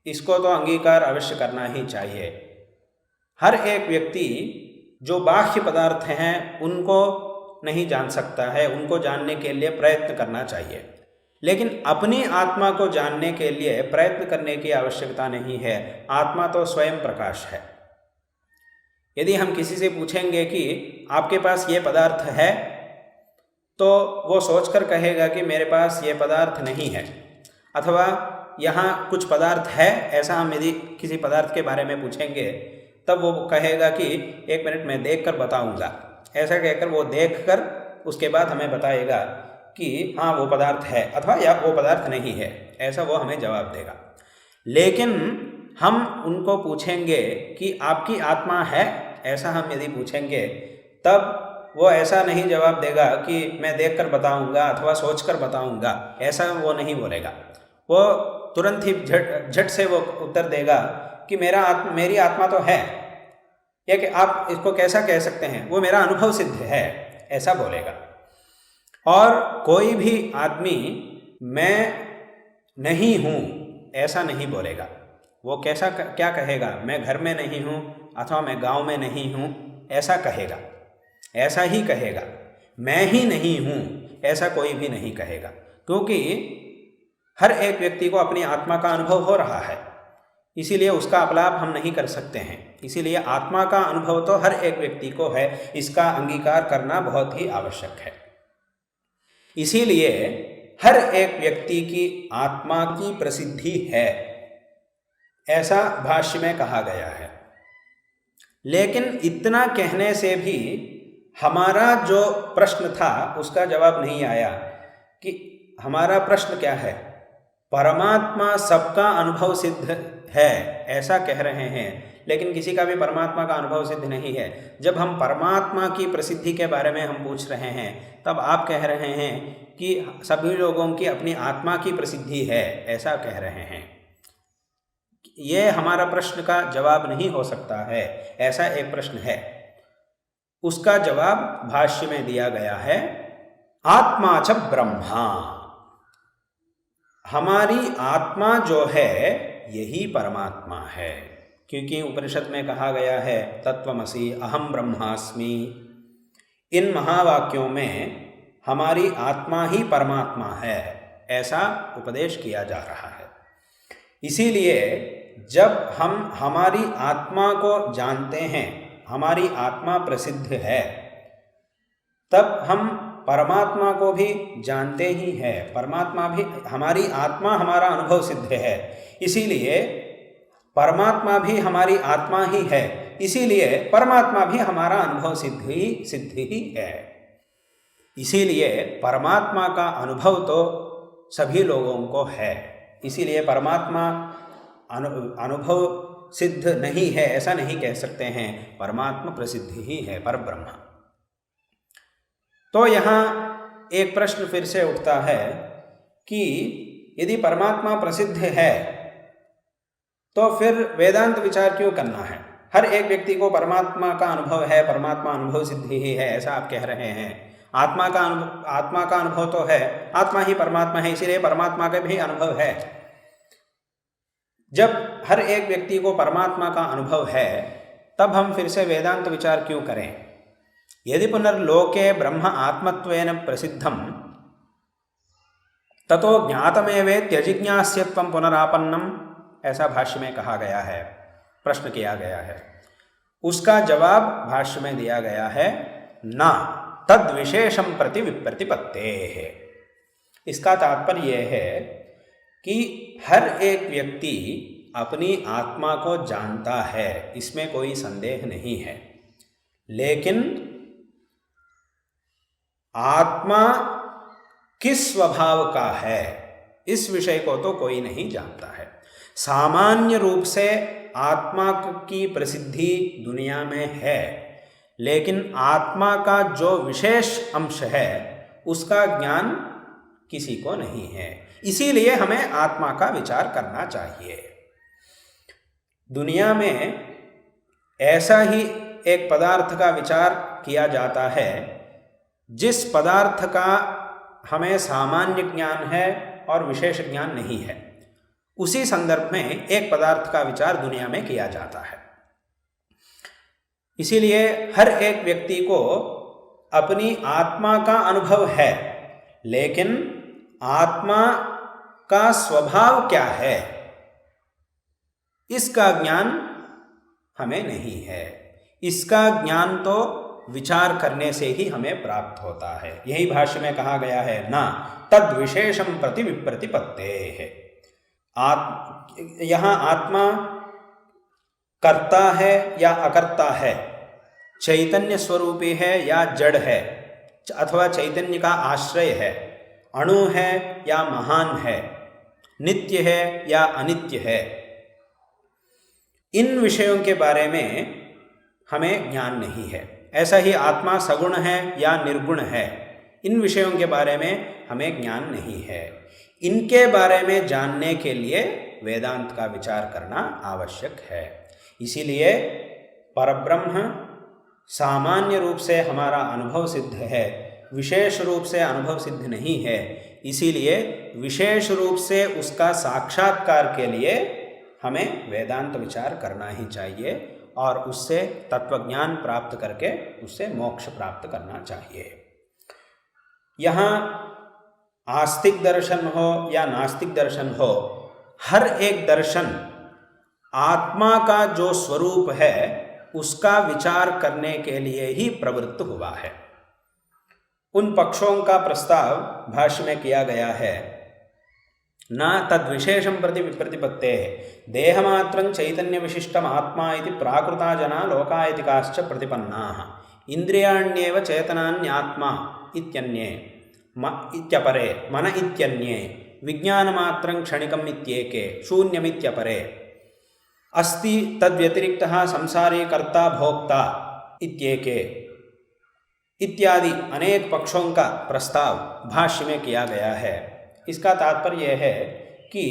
इसको तो अंगीकार अवश्य करना ही चाहिए। हर एक व्यक्ति जो बाह्य पदार्थ हैं उनको नहीं जान सकता है, उनको जानने के लिए प्रयत्न करना चाहिए। लेकिन अपनी आत्मा को जानने के लिए प्रयत्न करने की आवश्यकता नहीं है। आत्मा तो स्वयं प्रकाश है। यदि हम किसी से पूछेंगे कि आपके पास ये पदार्थ है, तो वो सोचकर कहेगा कि मेरे पास ये पदार्थ नहीं है, अथवा यहाँ कुछ पदार्थ है, ऐसा हम यदि किसी पदार्थ के बारे में पूछेंगे तब वो कहेगा कि एक मिनट में देख कर बताऊँगा। ऐसा कहकर वो देख कर उसके बाद हमें बताएगा कि हाँ वो पदार्थ है अथवा या वो पदार्थ नहीं है, ऐसा वो हमें जवाब देगा। लेकिन हम उनको पूछेंगे कि आपकी आत्मा है, ऐसा हम यदि पूछेंगे, तब वो ऐसा नहीं जवाब देगा कि मैं देखकर बताऊंगा अथवा सोचकर बताऊंगा, ऐसा वो नहीं बोलेगा। वो तुरंत ही झट से वो उत्तर देगा कि मेरी आत्मा तो है। या कि आप इसको कैसा कह सकते हैं, वो मेरा अनुभव सिद्ध है, ऐसा बोलेगा। और कोई भी आदमी मैं नहीं हूँ ऐसा नहीं बोलेगा। वो क्या कहेगा? मैं घर में नहीं हूँ अथवा मैं गांव में नहीं हूँ, ऐसा कहेगा। ऐसा ही कहेगा। मैं ही नहीं हूँ ऐसा कोई भी नहीं कहेगा, क्योंकि हर एक व्यक्ति को अपनी आत्मा का अनुभव हो रहा है, इसीलिए उसका अपलाप हम नहीं कर सकते हैं। इसीलिए आत्मा का अनुभव तो हर एक व्यक्ति को है, इसका अंगीकार करना बहुत ही आवश्यक है। इसीलिए हर एक व्यक्ति की आत्मा की प्रसिद्धि है, ऐसा भाष्य में कहा गया है। लेकिन इतना कहने से भी हमारा जो प्रश्न था उसका जवाब नहीं आया कि हमारा प्रश्न क्या है। परमात्मा सबका अनुभव सिद्ध है ऐसा कह रहे हैं, लेकिन किसी का भी परमात्मा का अनुभव सिद्ध नहीं है। जब हम परमात्मा की प्रसिद्धि के बारे में हम पूछ रहे हैं, तब आप कह रहे हैं कि सभी लोगों की अपनी आत्मा की प्रसिद्धि है, ऐसा कह रहे हैं। ये हमारा प्रश्न का जवाब नहीं हो सकता है। ऐसा एक प्रश्न है, उसका जवाब भाष्य में दिया गया है, आत्मा च ब्रह्मा। हमारी आत्मा जो है यही परमात्मा है, क्योंकि उपनिषद में कहा गया है तत्वमसि अहम ब्रह्मास्मि। इन महावाक्यों में हमारी आत्मा ही परमात्मा है, ऐसा उपदेश किया जा रहा है। इसीलिए जब हम हमारी आत्मा को जानते हैं, हमारी आत्मा प्रसिद्ध है, तब हम परमात्मा को भी जानते ही है। परमात्मा भी, हमारी आत्मा हमारा अनुभव सिद्ध है, इसीलिए परमात्मा भी हमारी आत्मा ही है, इसीलिए परमात्मा भी हमारा अनुभव सिद्ध ही है। इसीलिए परमात्मा का अनुभव तो सभी लोगों को है। इसीलिए परमात्मा अनुभव सिद्ध नहीं है ऐसा नहीं कह सकते हैं, परमात्मा प्रसिद्ध ही है, परब्रह्म। तो यहाँ एक प्रश्न फिर से उठता है कि यदि परमात्मा प्रसिद्ध है तो फिर वेदांत विचार क्यों करना है? हर एक व्यक्ति को परमात्मा का अनुभव है, परमात्मा अनुभव सिद्ध ही है ऐसा आप कह रहे हैं। आत्मा का अनुभव तो है, आत्मा ही परमात्मा है, इसीलिए परमात्मा का भी अनुभव है। जब हर एक व्यक्ति को परमात्मा का अनुभव है तब हम फिर से वेदांत विचार क्यों करें? यदि पुनर्लोके ब्रह्म आत्मत्वेन प्रसिद्धम ततो ज्ञातमेवेत्यजिज्ञास्यत्वं पुनरापन्नम, ऐसा भाष्य में कहा गया है, प्रश्न किया गया है। उसका जवाब भाष्य में दिया गया है, न तद विशेषम प्रति विप्रतिपत्तेः। इसका तात्पर्य यह है कि हर एक व्यक्ति अपनी आत्मा को जानता है, इसमें कोई संदेह नहीं है, लेकिन आत्मा किस स्वभाव का है इस विषय को तो कोई नहीं जानता है। सामान्य रूप से आत्मा की प्रसिद्धि दुनिया में है, लेकिन आत्मा का जो विशेष अंश है उसका ज्ञान किसी को नहीं है। इसीलिए हमें आत्मा का विचार करना चाहिए। दुनिया में ऐसा ही एक पदार्थ का विचार किया जाता है जिस पदार्थ का हमें सामान्य ज्ञान है और विशेष ज्ञान नहीं है। उसी संदर्भ में एक पदार्थ का विचार दुनिया में किया जाता है। इसीलिए हर एक व्यक्ति को अपनी आत्मा का अनुभव है, लेकिन आत्मा का स्वभाव क्या है इसका ज्ञान हमें नहीं है। इसका ज्ञान तो विचार करने से ही हमें प्राप्त होता है। यही भाष्य में कहा गया है, ना तद विशेषम प्रति विप्रतिपत्तेः। यहाँ आत्मा कर्ता है या अकर्ता है, चैतन्य स्वरूपी है या जड़ है, अथवा चैतन्य का आश्रय है, अणु है या महान है, नित्य है या अनित्य है, इन विषयों के बारे में हमें ज्ञान नहीं है। ऐसा ही आत्मा सगुण है या निर्गुण है, इन विषयों के बारे में हमें ज्ञान नहीं है। इनके बारे में जानने के लिए वेदांत का विचार करना आवश्यक है। इसीलिए परब्रह्म सामान्य रूप से हमारा अनुभव सिद्ध है, विशेष रूप से अनुभव सिद्ध नहीं है। इसीलिए विशेष रूप से उसका साक्षात्कार के लिए हमें वेदांत विचार करना ही चाहिए और उससे तत्वज्ञान प्राप्त करके उससे मोक्ष प्राप्त करना चाहिए। यहाँ आस्तिक दर्शन हो या नास्तिक दर्शन हो, हर एक दर्शन आत्मा का जो स्वरूप है उसका विचार करने के लिए ही प्रवृत्त हुआ है। उन पक्षों का प्रस्ताव भाष्य में किया गया है, न तद विशेषम प्रति विप्रतिपत्तेः देहमात्रं चैतन्य विशिष्टम आत्मा इति प्राकृता जना लोकायतिकाश्च प्रतिपन्नाः इंद्रियाण्येव चेतनान्यात्मा इत्यन्ये इत्यपरे मन इत्यन्ये विज्ञानमात्रं क्षणिकम् इत्येके शून्यमित्यपरे अस्ति तद्व्यतिरिक्तः संसारी कर्ता भोक्ता इत्येके इत्यादि अनेक पक्षों का प्रस्ताव भाष्य में किया गया है। इसका तात्पर्य यह है कि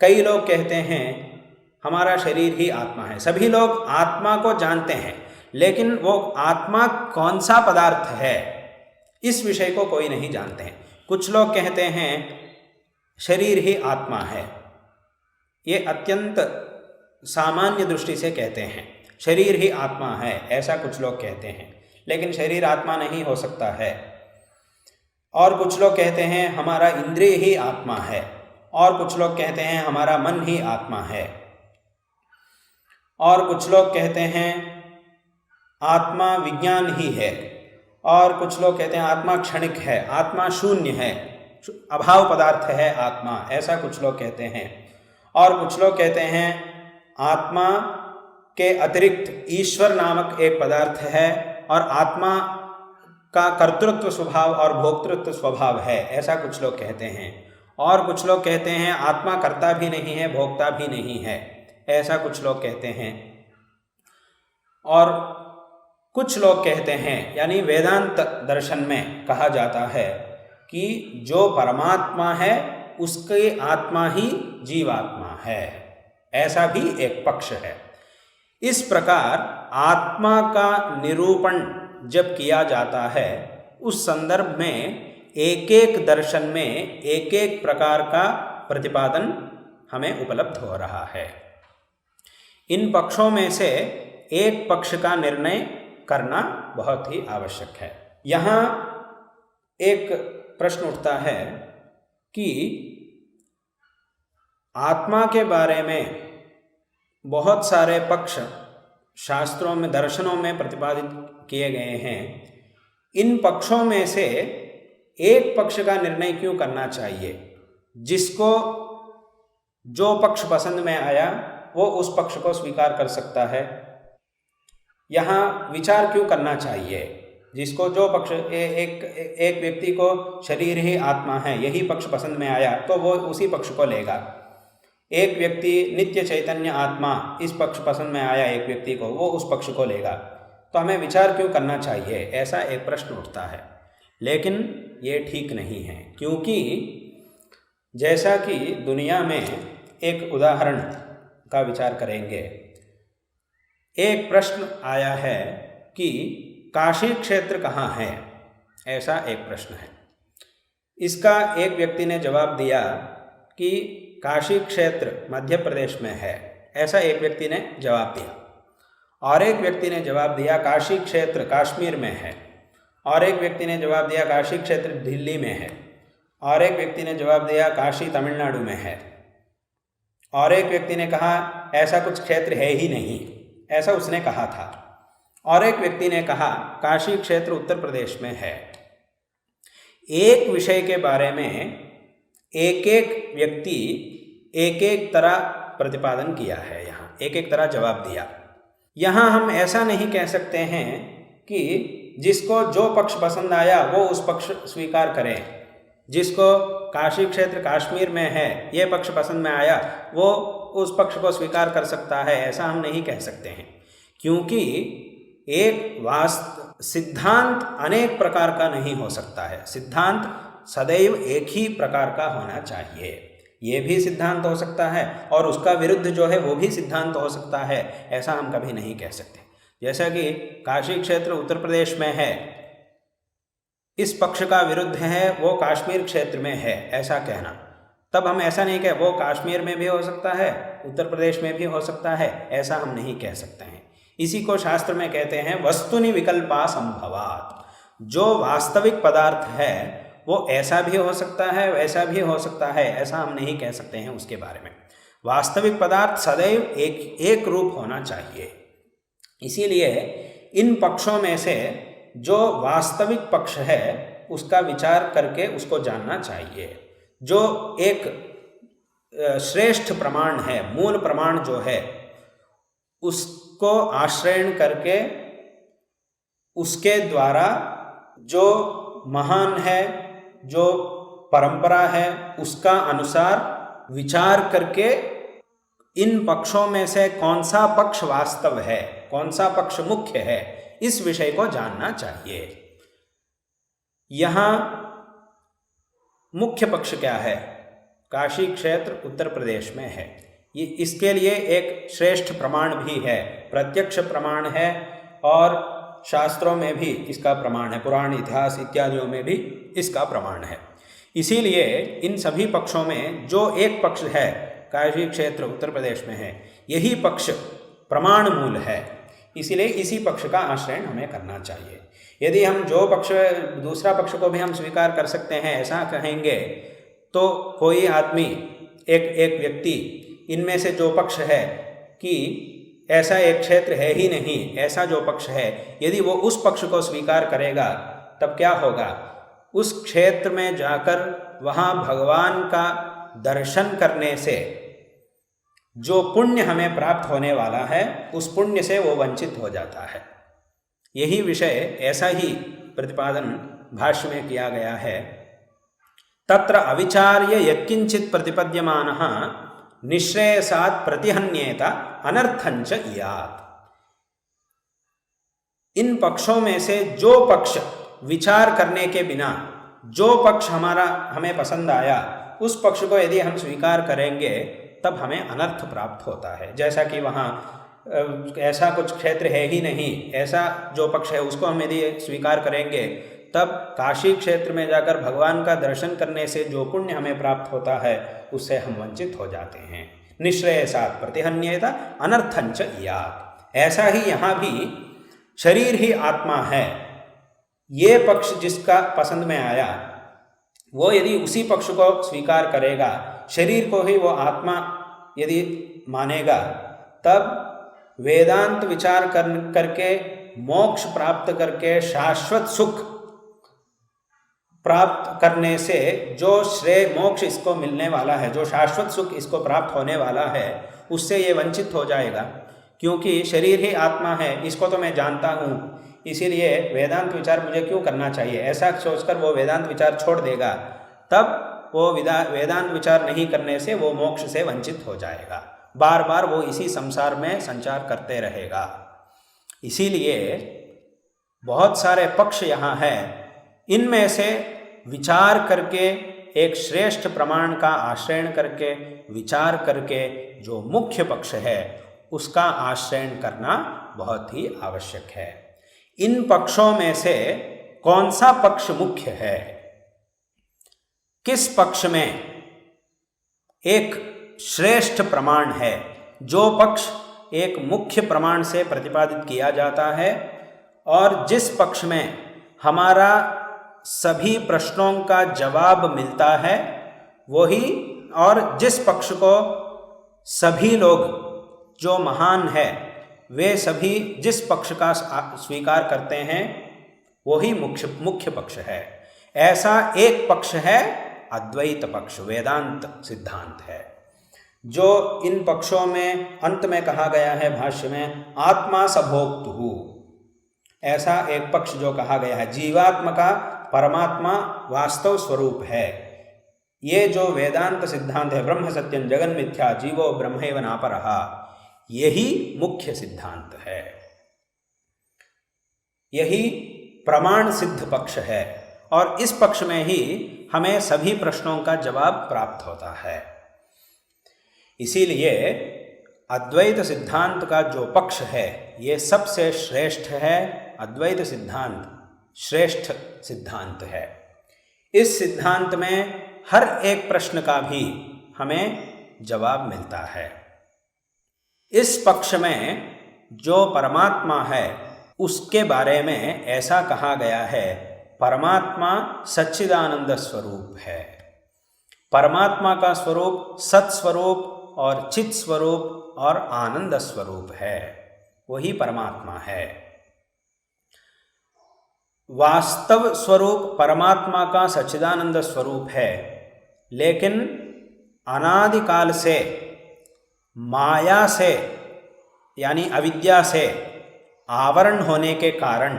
कई लोग कहते हैं हमारा शरीर ही आत्मा है। सभी लोग आत्मा को जानते हैं, लेकिन वो आत्मा कौन सा पदार्थ है इस विषय को कोई नहीं जानते हैं। कुछ लोग कहते हैं शरीर ही आत्मा है, ये अत्यंत सामान्य दृष्टि से कहते हैं शरीर ही आत्मा है, ऐसा कुछ लोग कहते हैं, लेकिन शरीर आत्मा नहीं हो सकता है। और कुछ लोग कहते हैं हमारा इंद्रिय ही आत्मा है, और कुछ लोग कहते हैं हमारा मन ही आत्मा है, और कुछ लोग कहते हैं आत्मा विज्ञान ही है, और कुछ लोग कहते हैं आत्मा क्षणिक है, आत्मा शून्य है, अभाव पदार्थ है आत्मा, ऐसा कुछ लोग कहते हैं। और कुछ लोग कहते हैं आत्मा के अतिरिक्त ईश्वर नामक एक पदार्थ है और आत्मा का कर्तृत्व स्वभाव और भोक्तृत्व स्वभाव है, ऐसा कुछ लोग कहते हैं। और कुछ लोग कहते हैं आत्मा कर्ता भी नहीं है, भोक्ता भी नहीं है, ऐसा कुछ लोग कहते हैं। और कुछ लोग कहते हैं, यानी वेदांत दर्शन में कहा जाता है कि जो परमात्मा है उसकी आत्मा ही जीवात्मा है, ऐसा भी एक पक्ष है। इस प्रकार आत्मा का निरूपण जब किया जाता है, उस संदर्भ में एक एक दर्शन में एक एक प्रकार का प्रतिपादन हमें उपलब्ध हो रहा है। इन पक्षों में से एक पक्ष का निर्णय करना बहुत ही आवश्यक है। यहाँ एक प्रश्न उठता है कि आत्मा के बारे में बहुत सारे पक्ष शास्त्रों में, दर्शनों में प्रतिपादित किए गए हैं। इन पक्षों में से एक पक्ष का निर्णय क्यों करना चाहिए? जिसको जो पक्ष पसंद में आया वो उस पक्ष को स्वीकार कर सकता है। यहाँ विचार क्यों करना चाहिए? जिसको जो पक्ष, एक व्यक्ति को शरीर ही आत्मा है, यही पक्ष पसंद में आया तो वो उसी पक्ष को लेगा। एक व्यक्ति नित्य चैतन्य आत्मा, इस पक्ष पसंद में आया एक व्यक्ति को, वो उस पक्ष को लेगा। तो हमें विचार क्यों करना चाहिए, ऐसा एक प्रश्न उठता है। लेकिन ये ठीक नहीं है, क्योंकि जैसा कि दुनिया में एक उदाहरण का विचार करेंगे। एक प्रश्न आया है कि काशी क्षेत्र कहाँ है, ऐसा एक प्रश्न है। इसका एक व्यक्ति ने जवाब दिया कि काशी क्षेत्र मध्य प्रदेश में है, ऐसा एक व्यक्ति ने जवाब दिया। और एक व्यक्ति ने जवाब दिया काशी क्षेत्र कश्मीर में है। और एक व्यक्ति ने जवाब दिया काशी क्षेत्र दिल्ली में है। और एक व्यक्ति ने जवाब दिया काशी तमिलनाडु में है। और एक व्यक्ति ने कहा ऐसा कुछ क्षेत्र है ही नहीं, ऐसा उसने कहा था। और एक व्यक्ति ने कहा काशी क्षेत्र उत्तर प्रदेश में है। एक विषय के बारे में एक एक व्यक्ति एक एक तरह प्रतिपादन किया है, यहाँ एक एक तरह जवाब दिया। यहाँ हम ऐसा नहीं कह सकते हैं कि जिसको जो पक्ष पसंद आया वो उस पक्ष स्वीकार करें। जिसको काशी क्षेत्र कश्मीर में है ये पक्ष पसंद में आया वो उस पक्ष को स्वीकार कर सकता है, ऐसा हम नहीं कह सकते हैं। क्योंकि एक सिद्धांत अनेक प्रकार का नहीं हो सकता है। सिद्धांत सदैव एक ही प्रकार का होना चाहिए। ये भी सिद्धांत हो सकता है और उसका विरुद्ध जो है वो भी सिद्धांत हो सकता है, ऐसा हम कभी नहीं कह सकते। जैसा कि काशी क्षेत्र उत्तर प्रदेश में है, इस पक्ष का विरुद्ध है वो कश्मीर क्षेत्र में है, ऐसा कहना, तब हम ऐसा नहीं कह वो कश्मीर में भी हो सकता है, उत्तर प्रदेश में भी हो सकता है, ऐसा हम नहीं कह सकते हैं। इसी को शास्त्र में कहते हैं वस्तुनि विकल्पा संभवात्। जो वास्तविक पदार्थ है वो ऐसा भी हो सकता है, वैसा भी हो सकता है, ऐसा हम नहीं कह सकते हैं उसके बारे में। वास्तविक पदार्थ सदैव एक रूप होना चाहिए। इसीलिए इन पक्षों में से जो वास्तविक पक्ष है उसका विचार करके उसको जानना चाहिए। जो एक श्रेष्ठ प्रमाण है, मूल प्रमाण जो है, उसको आश्रय करके उसके द्वारा जो महान है, जो परंपरा है, उसका अनुसार विचार करके इन पक्षों में से कौन सा पक्ष वास्तव है, कौन सा पक्ष मुख्य है, इस विषय को जानना चाहिए। यहाँ मुख्य पक्ष क्या है? काशी क्षेत्र उत्तर प्रदेश में है। ये इसके लिए एक श्रेष्ठ प्रमाण भी है, प्रत्यक्ष प्रमाण है और शास्त्रों में भी इसका प्रमाण है, पुराण इतिहास इत्यादियों में भी इसका प्रमाण है। इसीलिए इन सभी पक्षों में जो एक पक्ष है काशी क्षेत्र उत्तर प्रदेश में है, यही पक्ष प्रमाण मूल है। इसीलिए इसी पक्ष का आश्रय हमें करना चाहिए। यदि हम जो पक्ष, दूसरा पक्ष को भी हम स्वीकार कर सकते हैं ऐसा कहेंगे तो कोई आदमी, एक व्यक्ति इनमें से जो पक्ष है कि ऐसा एक क्षेत्र है ही नहीं, ऐसा जो पक्ष है, यदि वो उस पक्ष को स्वीकार करेगा तब क्या होगा? उस क्षेत्र में जाकर वहाँ भगवान का दर्शन करने से जो पुण्य हमें प्राप्त होने वाला है उस पुण्य से वो वंचित हो जाता है। यही विषय ऐसा ही प्रतिपादन भाष्य में किया गया है। तत्र अविचार्य यत्किंचित् प्रतिपद्यमानः निःश्रेयसात् प्रतिहन्येत अनर्थञ्च इयात्। इन पक्षों में से जो पक्ष विचार करने के बिना जो पक्ष हमें पसंद आया उस पक्ष को यदि हम स्वीकार करेंगे तब हमें अनर्थ प्राप्त होता है। जैसा कि वहाँ ऐसा कुछ क्षेत्र है ही नहीं, ऐसा जो पक्ष है उसको हम यदि स्वीकार करेंगे तब काशी क्षेत्र में जाकर भगवान का दर्शन करने से जो पुण्य हमें प्राप्त होता है उससे हम वंचित हो जाते हैं। निःश्रेयसात् प्रतिहन्येत अनर्थञ्च इयात्। ऐसा ही यहाँ भी शरीर ही आत्मा है, ये पक्ष जिसका पसंद में आया वो यदि उसी पक्ष को स्वीकार करेगा, शरीर को ही वो आत्मा यदि मानेगा, तब वेदांत विचार करके मोक्ष प्राप्त करके शाश्वत सुख प्राप्त करने से जो श्रेय मोक्ष इसको मिलने वाला है, जो शाश्वत सुख इसको प्राप्त होने वाला है, उससे ये वंचित हो जाएगा। क्योंकि शरीर ही आत्मा है, इसको तो मैं जानता हूँ, इसीलिए वेदांत विचार मुझे क्यों करना चाहिए, ऐसा सोचकर वो वेदांत विचार छोड़ देगा। तब वो वेदांत विचार नहीं करने से वो मोक्ष से वंचित हो जाएगा, बार बार वो इसी संसार में संचार करते रहेगा। इसीलिए बहुत सारे पक्ष यहाँ हैं, इनमें से विचार करके एक श्रेष्ठ प्रमाण का आश्रयण करके विचार करके जो मुख्य पक्ष है उसका आश्रयण करना बहुत ही आवश्यक है। इन पक्षों में से कौन सा पक्ष मुख्य है, किस पक्ष में एक श्रेष्ठ प्रमाण है, जो पक्ष एक मुख्य प्रमाण से प्रतिपादित किया जाता है और जिस पक्ष में हमारा सभी प्रश्नों का जवाब मिलता है वही, और जिस पक्ष को सभी लोग जो महान है वे सभी जिस पक्ष का स्वीकार करते हैं वही मुख्य पक्ष है। ऐसा एक पक्ष है अद्वैत पक्ष, वेदांत सिद्धांत है, जो इन पक्षों में अंत में कहा गया है भाष्य में आत्मा सभोक्तुः। ऐसा एक पक्ष जो कहा गया है, जीवात्मा का परमात्मा वास्तव स्वरूप है। ये जो वेदांत सिद्धांत है, ब्रह्म सत्यं जगन मिथ्या जीवो ब्रह्मैव नापरः, यही मुख्य सिद्धांत है, यही प्रमाण सिद्ध पक्ष है और इस पक्ष में ही हमें सभी प्रश्नों का जवाब प्राप्त होता है। इसीलिए अद्वैत सिद्धांत का जो पक्ष है ये सबसे श्रेष्ठ है। अद्वैत सिद्धांत श्रेष्ठ सिद्धांत है। इस सिद्धांत में हर एक प्रश्न का भी हमें जवाब मिलता है। इस पक्ष में जो परमात्मा है उसके बारे में ऐसा कहा गया है, परमात्मा सच्चिदानंद स्वरूप है। परमात्मा का स्वरूप सत्स्वरूप और चित स्वरूप और आनंद स्वरूप है, वही परमात्मा है। वास्तव स्वरूप परमात्मा का सच्चिदानंद स्वरूप है, लेकिन अनादिकाल से माया से यानी अविद्या से आवरण होने के कारण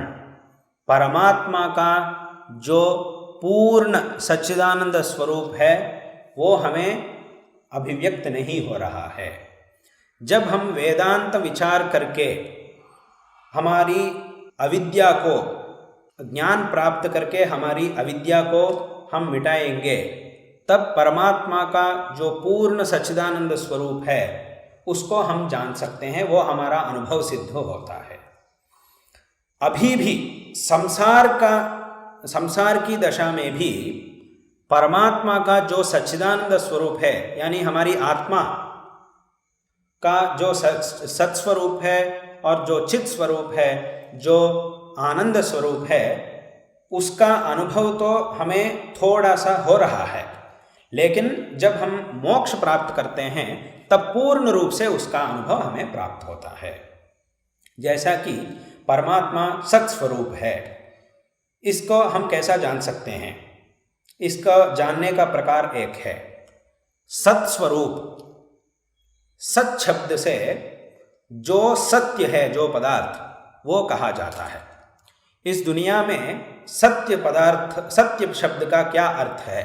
परमात्मा का जो पूर्ण सच्चिदानंद स्वरूप है वो हमें अभिव्यक्त नहीं हो रहा है। जब हम वेदांत विचार करके हमारी अविद्या को, ज्ञान प्राप्त करके हमारी अविद्या को हम मिटाएंगे, तब परमात्मा का जो पूर्ण सच्चिदानंद स्वरूप है उसको हम जान सकते हैं, वो हमारा अनुभव सिद्ध होता है। अभी भी संसार की दशा में भी परमात्मा का जो सच्चिदानंद स्वरूप है, यानी हमारी आत्मा का जो सत्स्वरूप है और जो चित स्वरूप है, जो आनंद स्वरूप है, उसका अनुभव तो हमें थोड़ा सा हो रहा है, लेकिन जब हम मोक्ष प्राप्त करते हैं तब पूर्ण रूप से उसका अनुभव हमें प्राप्त होता है। जैसा कि परमात्मा सत्स्वरूप है, इसको हम कैसा जान सकते हैं? इसका जानने का प्रकार एक है। सत्स्वरूप, सत शब्द से जो सत्य है, जो पदार्थ, वो कहा जाता है। इस दुनिया में सत्य शब्द का क्या अर्थ है?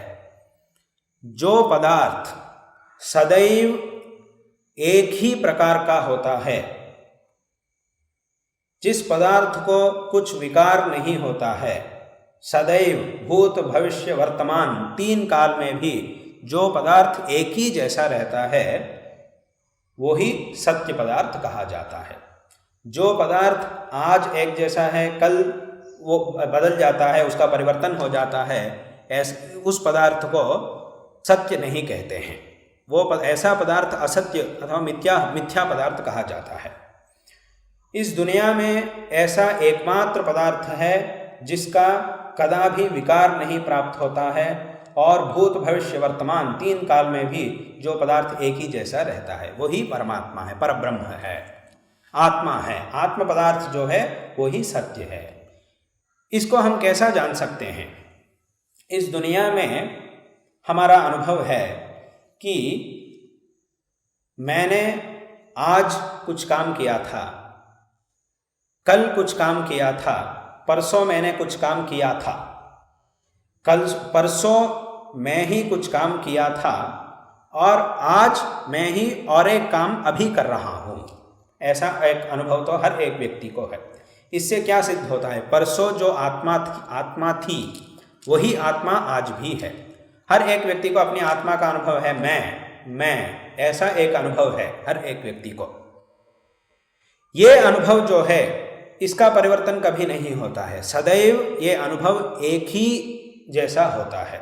जो पदार्थ सदैव एक ही प्रकार का होता है, जिस पदार्थ को कुछ विकार नहीं होता है, सदैव भूत भविष्य वर्तमान 3 काल में भी जो पदार्थ एक ही जैसा रहता है, वो ही सत्य पदार्थ कहा जाता है। जो पदार्थ आज एक जैसा है, कल वो बदल जाता है, उसका परिवर्तन हो जाता है, उस पदार्थ को सत्य नहीं कहते हैं। वो ऐसा पदार्थ असत्य अथवा मिथ्या पदार्थ कहा जाता है। इस दुनिया में ऐसा एकमात्र पदार्थ है जिसका कदापि विकार नहीं प्राप्त होता है, और भूत भविष्य वर्तमान 3 काल में भी जो पदार्थ एक ही जैसा रहता है, वही परमात्मा है, परब्रह्म है, आत्मा है। आत्म पदार्थ जो है वो ही सत्य है। इसको हम कैसा जान सकते हैं? इस दुनिया में हमारा अनुभव है कि मैंने आज कुछ काम किया था, कल कुछ काम किया था, परसों मैंने कुछ काम किया था, कल परसों मैं ही कुछ काम किया था, और आज मैं ही और एक काम अभी कर रहा हूँ। ऐसा एक अनुभव तो हर एक व्यक्ति को है। इससे क्या सिद्ध होता है? परसों जो आत्मा थी वही आत्मा आज भी है। हर एक व्यक्ति को अपनी आत्मा का अनुभव है। मैं ऐसा एक अनुभव है हर एक व्यक्ति को। ये अनुभव जो है इसका परिवर्तन कभी नहीं होता है। सदैव ये अनुभव एक ही जैसा होता है।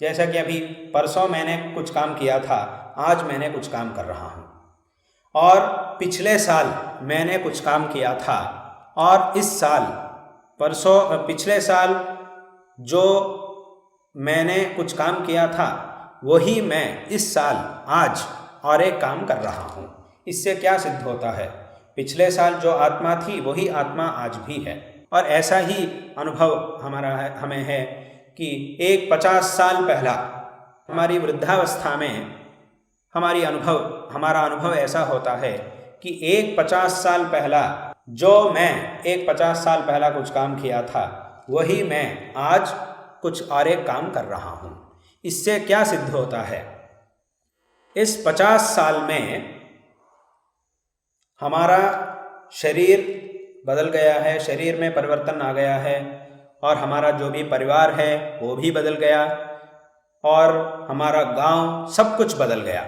जैसा कि अभी परसों मैंने कुछ काम किया था, आज मैंने कुछ काम कर रहा हूँ, और पिछले साल मैंने कुछ काम किया था, और इस साल पिछले साल जो मैंने कुछ काम किया था वही मैं इस साल आज और एक काम कर रहा हूँ। इससे क्या सिद्ध होता है? पिछले साल जो आत्मा थी वही आत्मा आज भी है। और ऐसा ही अनुभव हमें है कि एक 50 साल पहला हमारी वृद्धावस्था में हमारा अनुभव ऐसा होता है कि एक 50 साल पहला जो मैं एक 50 साल पहला कुछ काम किया था वही मैं आज कुछ और एक काम कर रहा हूँ। इससे क्या सिद्ध होता है? इस 50 साल में हमारा शरीर बदल गया है, शरीर में परिवर्तन आ गया है, और हमारा जो भी परिवार है वो भी बदल गया, और हमारा गांव सब कुछ बदल गया।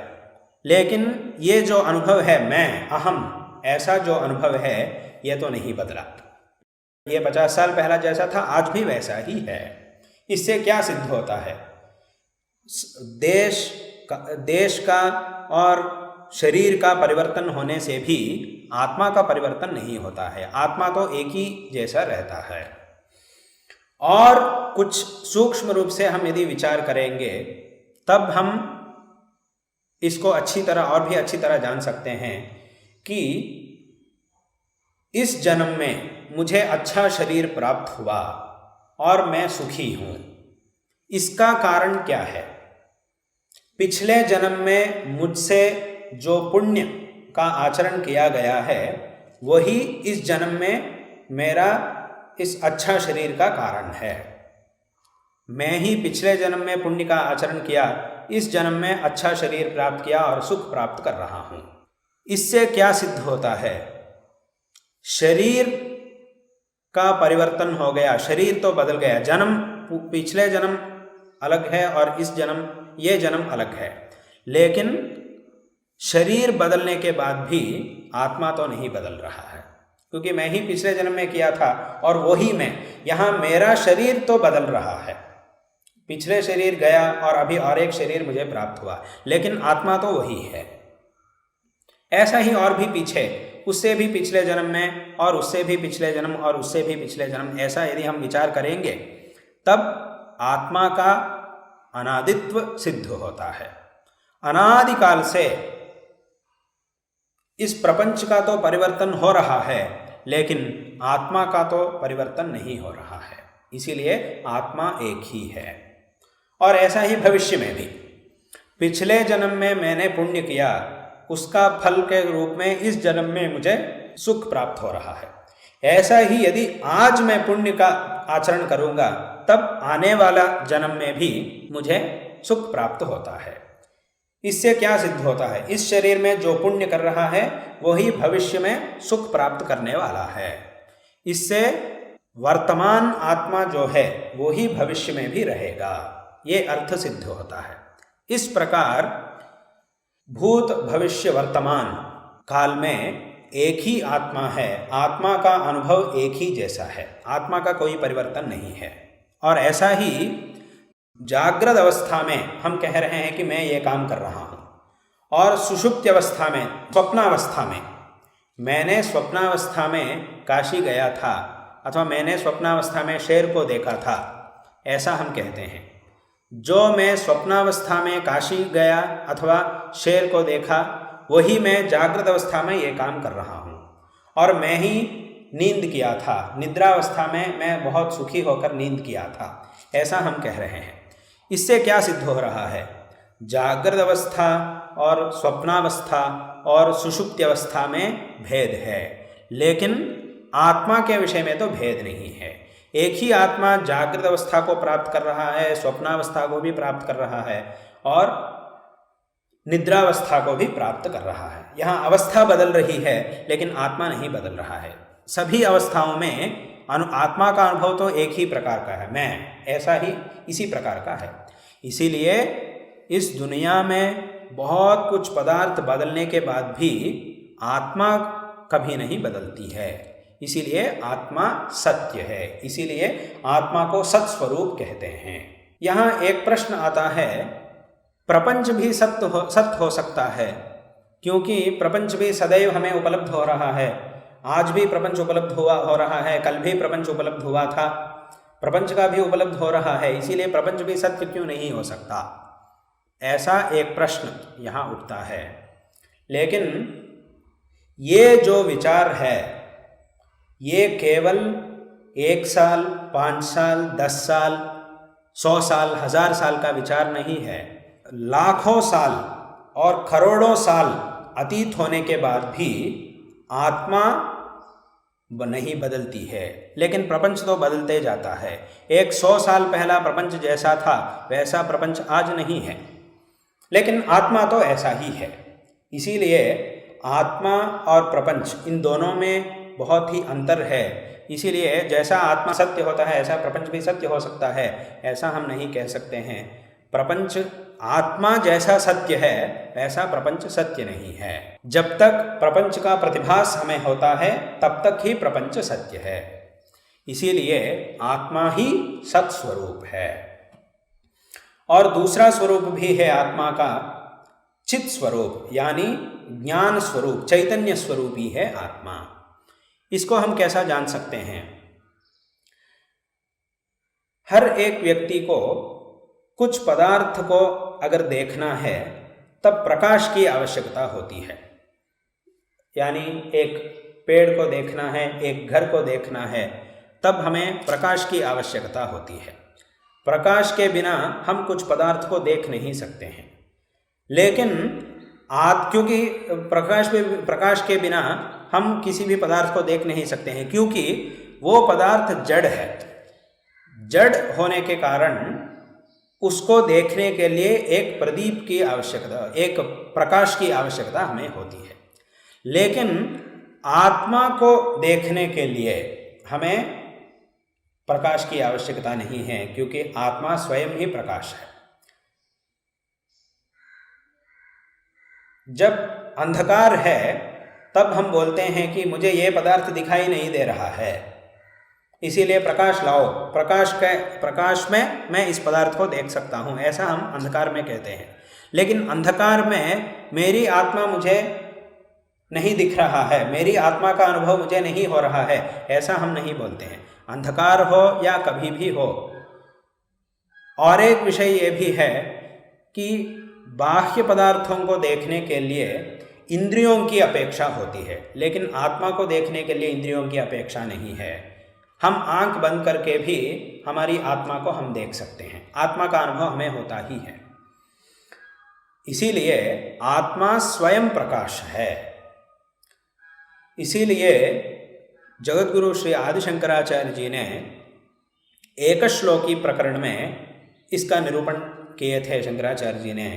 लेकिन ये जो अनुभव है मैं, अहम, ऐसा जो अनुभव है ये तो नहीं बदला। ये 50 साल पहला जैसा था आज भी वैसा ही है। इससे क्या सिद्ध होता है? देश का और शरीर का परिवर्तन होने से भी आत्मा का परिवर्तन नहीं होता है। आत्मा तो एक ही जैसा रहता है। और कुछ सूक्ष्म रूप से हम यदि विचार करेंगे तब हम इसको और भी अच्छी तरह जान सकते हैं कि इस जन्म में मुझे अच्छा शरीर प्राप्त हुआ और मैं सुखी हूँ। इसका कारण क्या है? पिछले जन्म में मुझसे जो पुण्य का आचरण किया गया है वही इस जन्म में मेरा इस अच्छा शरीर का कारण है। मैं ही पिछले जन्म में पुण्य का आचरण किया, इस जन्म में अच्छा शरीर प्राप्त किया और सुख प्राप्त कर रहा हूँ। इससे क्या सिद्ध होता है? शरीर का परिवर्तन हो गया, शरीर तो बदल गया। पिछले जन्म अलग है और ये जन्म अलग है, लेकिन शरीर बदलने के बाद भी आत्मा तो नहीं बदल रहा है, क्योंकि मैं ही पिछले जन्म में किया था और वही मैं। यहाँ मेरा शरीर तो बदल रहा है, पिछले शरीर गया और अभी और एक शरीर मुझे प्राप्त हुआ, लेकिन आत्मा तो वही है। ऐसा ही और भी पीछे, उससे भी पिछले जन्म में, और उससे भी पिछले जन्म, और उससे भी पिछले जन्म, ऐसा यदि हम विचार करेंगे तब आत्मा का अनादित्व सिद्ध होता है। अनादिकाल से इस प्रपंच का तो परिवर्तन हो रहा है, लेकिन आत्मा का तो परिवर्तन नहीं हो रहा है। इसीलिए आत्मा एक ही है। और ऐसा ही भविष्य में भी, पिछले जन्म में मैंने पुण्य किया, उसका फल के रूप में इस जन्म में मुझे सुख प्राप्त हो रहा है। ऐसा ही यदि आज मैं पुण्य का आचरण करूंगा तब आने वाला जन्म में भी मुझे सुख प्राप्त होता है। इससे क्या सिद्ध होता है? इस शरीर में जो पुण्य कर रहा है वही भविष्य में सुख प्राप्त करने वाला है। इससे वर्तमान आत्मा जो है वही भविष्य में भी रहेगा, ये अर्थ सिद्ध होता है। इस प्रकार भूत भविष्य वर्तमान काल में एक ही आत्मा है, आत्मा का अनुभव एक ही जैसा है, आत्मा का कोई परिवर्तन नहीं है। और ऐसा ही जागृत अवस्था में हम कह रहे हैं कि मैं ये काम कर रहा हूँ, और सुषुप्ति अवस्था में, स्वप्नावस्था में, मैंने स्वप्नावस्था में काशी गया था अथवा मैंने स्वप्नावस्था में शेर को देखा था, ऐसा हम कहते हैं। जो मैं स्वप्नावस्था में काशी गया अथवा शेर को देखा वही मैं जागृत अवस्था में ये काम कर रहा हूँ, और मैं ही नींद किया था, निद्रावस्था में मैं बहुत सुखी होकर नींद किया था, ऐसा हम कह रहे हैं। इससे क्या सिद्ध हो रहा है? जागृत अवस्था और स्वप्नावस्था और सुषुप्ति अवस्था में भेद है, लेकिन आत्मा के विषय में तो भेद नहीं है। एक ही आत्मा जागृत अवस्था को प्राप्त कर रहा है, स्वप्नावस्था को भी प्राप्त कर रहा है और निद्रावस्था को भी प्राप्त कर रहा है। यहाँ अवस्था बदल रही है लेकिन आत्मा नहीं बदल रहा है। सभी अवस्थाओं में आत्मा का अनुभव तो एक ही प्रकार का है, मैं ऐसा ही इसी प्रकार का है। इसीलिए इस दुनिया में बहुत कुछ पदार्थ बदलने के बाद भी आत्मा कभी नहीं बदलती है, इसीलिए आत्मा सत्य है, इसीलिए आत्मा को सत्स्वरूप कहते हैं। यहाँ एक प्रश्न आता है, प्रपंच भी सत्य हो सकता है, क्योंकि प्रपंच भी सदैव हमें उपलब्ध हो रहा है। आज भी प्रपंच उपलब्ध हो रहा है, कल भी प्रपंच उपलब्ध हुआ था, प्रपंच का भी उपलब्ध हो रहा है, इसीलिए प्रपंच भी सत्य क्यों नहीं हो सकता? ऐसा एक प्रश्न यहाँ उठता है। लेकिन ये जो विचार है ये केवल 1 साल, 5 साल, 10 साल, 100 साल, 1000 साल का विचार नहीं है। लाखों साल और करोड़ों साल अतीत होने के बाद भी आत्मा नहीं बदलती है, लेकिन प्रपंच तो बदलते जाता है। 100 साल पहला प्रपंच जैसा था वैसा प्रपंच आज नहीं है, लेकिन आत्मा तो ऐसा ही है। इसीलिए आत्मा और प्रपंच इन दोनों में बहुत ही अंतर है। इसीलिए जैसा आत्मा सत्य होता है ऐसा प्रपंच भी सत्य हो सकता है, ऐसा हम नहीं कह सकते हैं। प्रपंच आत्मा जैसा सत्य है वैसा प्रपंच सत्य नहीं है। जब तक प्रपंच का प्रतिभास हमें होता है तब तक ही प्रपंच सत्य है। इसीलिए आत्मा ही सत्स्वरूप है। और दूसरा स्वरूप भी है आत्मा का, चित स्वरूप, यानी ज्ञान स्वरूप, चैतन्य स्वरूप ही है आत्मा। इसको हम कैसा जान सकते हैं? हर एक व्यक्ति को कुछ पदार्थ को अगर देखना है तब प्रकाश की आवश्यकता होती है। यानी एक पेड़ को देखना है, एक घर को देखना है, तब हमें प्रकाश की आवश्यकता होती है। प्रकाश के बिना हम कुछ पदार्थ को देख नहीं सकते हैं। लेकिन क्योंकि प्रकाश के बिना हम किसी भी पदार्थ को देख नहीं सकते हैं, क्योंकि वो पदार्थ जड़ है। जड़ होने के कारण उसको देखने के लिए एक प्रदीप की आवश्यकता, एक प्रकाश की आवश्यकता हमें होती है। लेकिन आत्मा को देखने के लिए हमें प्रकाश की आवश्यकता नहीं है, क्योंकि आत्मा स्वयं ही प्रकाश है। जब अंधकार है तब हम बोलते हैं कि मुझे ये पदार्थ दिखाई नहीं दे रहा है, इसीलिए प्रकाश लाओ, प्रकाश में मैं इस पदार्थ को देख सकता हूँ, ऐसा हम अंधकार में कहते हैं। लेकिन अंधकार में मेरी आत्मा मुझे नहीं दिख रहा है, मेरी आत्मा का अनुभव मुझे नहीं हो रहा है, ऐसा हम नहीं बोलते हैं। अंधकार हो या कभी भी हो। और एक विषय ये भी है कि बाह्य पदार्थों को देखने के लिए इंद्रियों की अपेक्षा होती है, लेकिन आत्मा को देखने के लिए इंद्रियों की अपेक्षा नहीं है। हम आंख बंद करके भी हमारी आत्मा को हम देख सकते हैं, आत्मा का अनुभव हमें होता ही है। इसीलिए आत्मा स्वयं प्रकाश है। इसीलिए जगतगुरु श्री आदि शंकराचार्य जी ने एक श्लोकी प्रकरण में इसका निरूपण किए थे। शंकराचार्य जी ने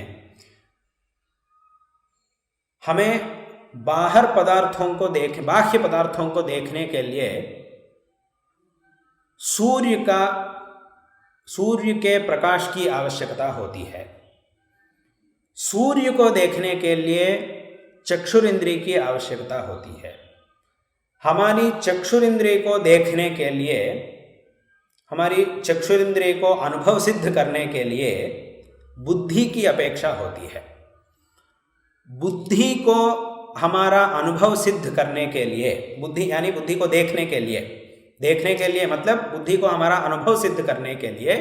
हमें बाह्य पदार्थों को देखने के लिए सूर्य के प्रकाश की आवश्यकता होती है। सूर्य को देखने के लिए चक्षुरिंद्रिय की आवश्यकता होती है। हमारी चक्षुरिंद्रिय को देखने के लिए, हमारी चक्षुरिंद्रिय को अनुभव सिद्ध करने के लिए बुद्धि की अपेक्षा होती है। बुद्धि को हमारा अनुभव सिद्ध करने के लिए, बुद्धि यानी बुद्धि को देखने के लिए मतलब बुद्धि को हमारा अनुभव सिद्ध करने के लिए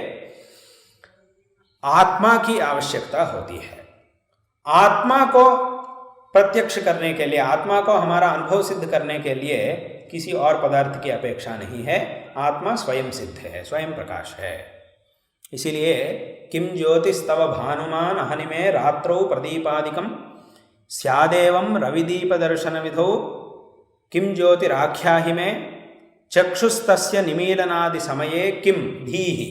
आत्मा की आवश्यकता होती है। आत्मा को प्रत्यक्ष करने के लिए, आत्मा को हमारा अनुभव सिद्ध करने के लिए किसी और पदार्थ की अपेक्षा नहीं है। आत्मा स्वयं सिद्ध है, स्वयं प्रकाश है। इसीलिए किम ज्योतिस्तव भानुमान अहनिमे रात्रौ प्रदीपादिकं स्यादेवं रविदीपदर्शन विधौ किम ज्योतिराख्याहि मे चक्षुस्तस्य निमीलनादि समये किम धीहि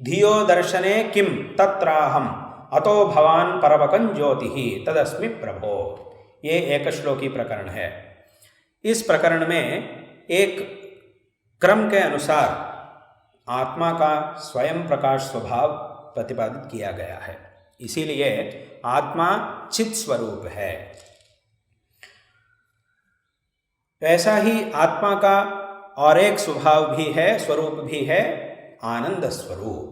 धियो दर्शने किम तत्राहम अतो भवान परवकं ज्योतिहि तदस्मि प्रभो। ये एक श्लोकी प्रकरण है। इस प्रकरण में एक क्रम के अनुसार आत्मा का स्वयं प्रकाश स्वभाव प्रतिपादित किया गया है। इसीलिए आत्मा चित स्वरूप है। ऐसा ही आत्मा का और एक स्वभाव भी है, स्वरूप भी है, आनंद स्वरूप।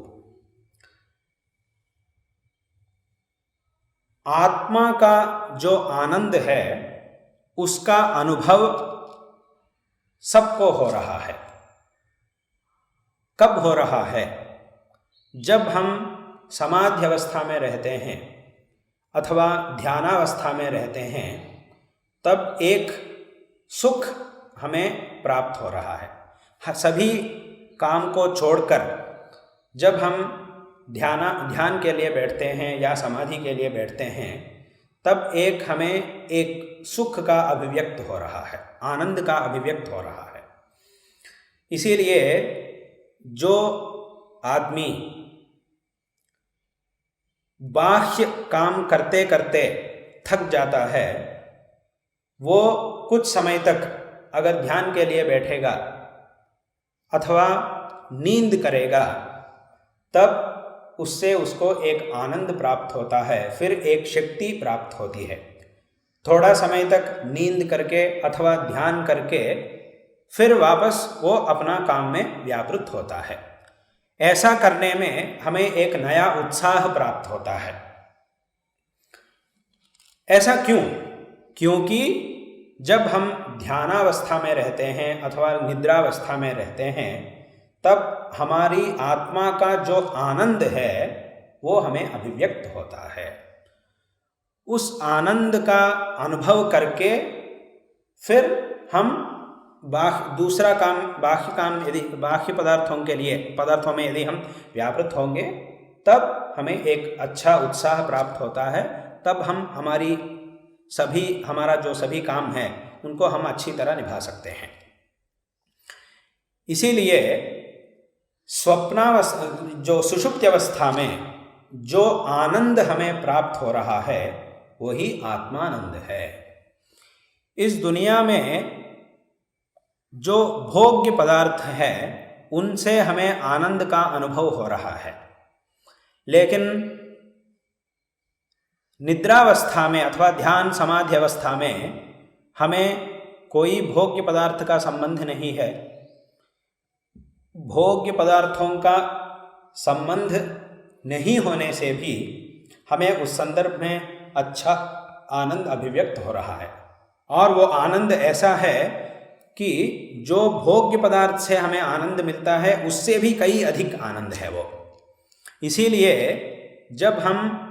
आत्मा का जो आनंद है उसका अनुभव सबको हो रहा है। कब हो रहा है? जब हम समाधि अवस्था में रहते हैं अथवा ध्यानावस्था में रहते हैं, तब एक सुख हमें प्राप्त हो रहा है। सभी काम को छोड़कर जब हम ध्यान के लिए बैठते हैं या समाधि के लिए बैठते हैं, तब हमें एक सुख का अभिव्यक्त हो रहा है, आनंद का अभिव्यक्त हो रहा है। इसीलिए जो आदमी बाह्य काम करते करते थक जाता है, वो कुछ समय तक अगर ध्यान के लिए बैठेगा अथवा नींद करेगा, तब उसको एक आनंद प्राप्त होता है, फिर एक शक्ति प्राप्त होती है। थोड़ा समय तक नींद करके अथवा ध्यान करके फिर वापस वो अपना काम में व्यापृत होता है। ऐसा करने में हमें एक नया उत्साह प्राप्त होता है। ऐसा क्यों? क्योंकि जब हम ध्यानावस्था में रहते हैं अथवा निद्रावस्था में रहते हैं, तब हमारी आत्मा का जो आनंद है वो हमें अभिव्यक्त होता है। उस आनंद का अनुभव करके फिर हम बाह्य पदार्थों में यदि हम व्यापृत होंगे, तब हमें एक अच्छा उत्साह प्राप्त होता है। तब हम हमारा जो सभी काम है उनको हम अच्छी तरह निभा सकते हैं। इसीलिए जो सुषुप्ति अवस्था में जो आनंद हमें प्राप्त हो रहा है वही आत्मानंद है। इस दुनिया में जो भोग्य पदार्थ है उनसे हमें आनंद का अनुभव हो रहा है, लेकिन निद्रावस्था में अथवा ध्यान समाधि अवस्था में हमें कोई भोग्य पदार्थ का संबंध नहीं है। भोग्य पदार्थों का संबंध नहीं होने से भी हमें उस संदर्भ में अच्छा आनंद अभिव्यक्त हो रहा है। और वो आनंद ऐसा है कि जो भोग्य पदार्थ से हमें आनंद मिलता है उससे भी कई अधिक आनंद है वो। इसीलिए जब हम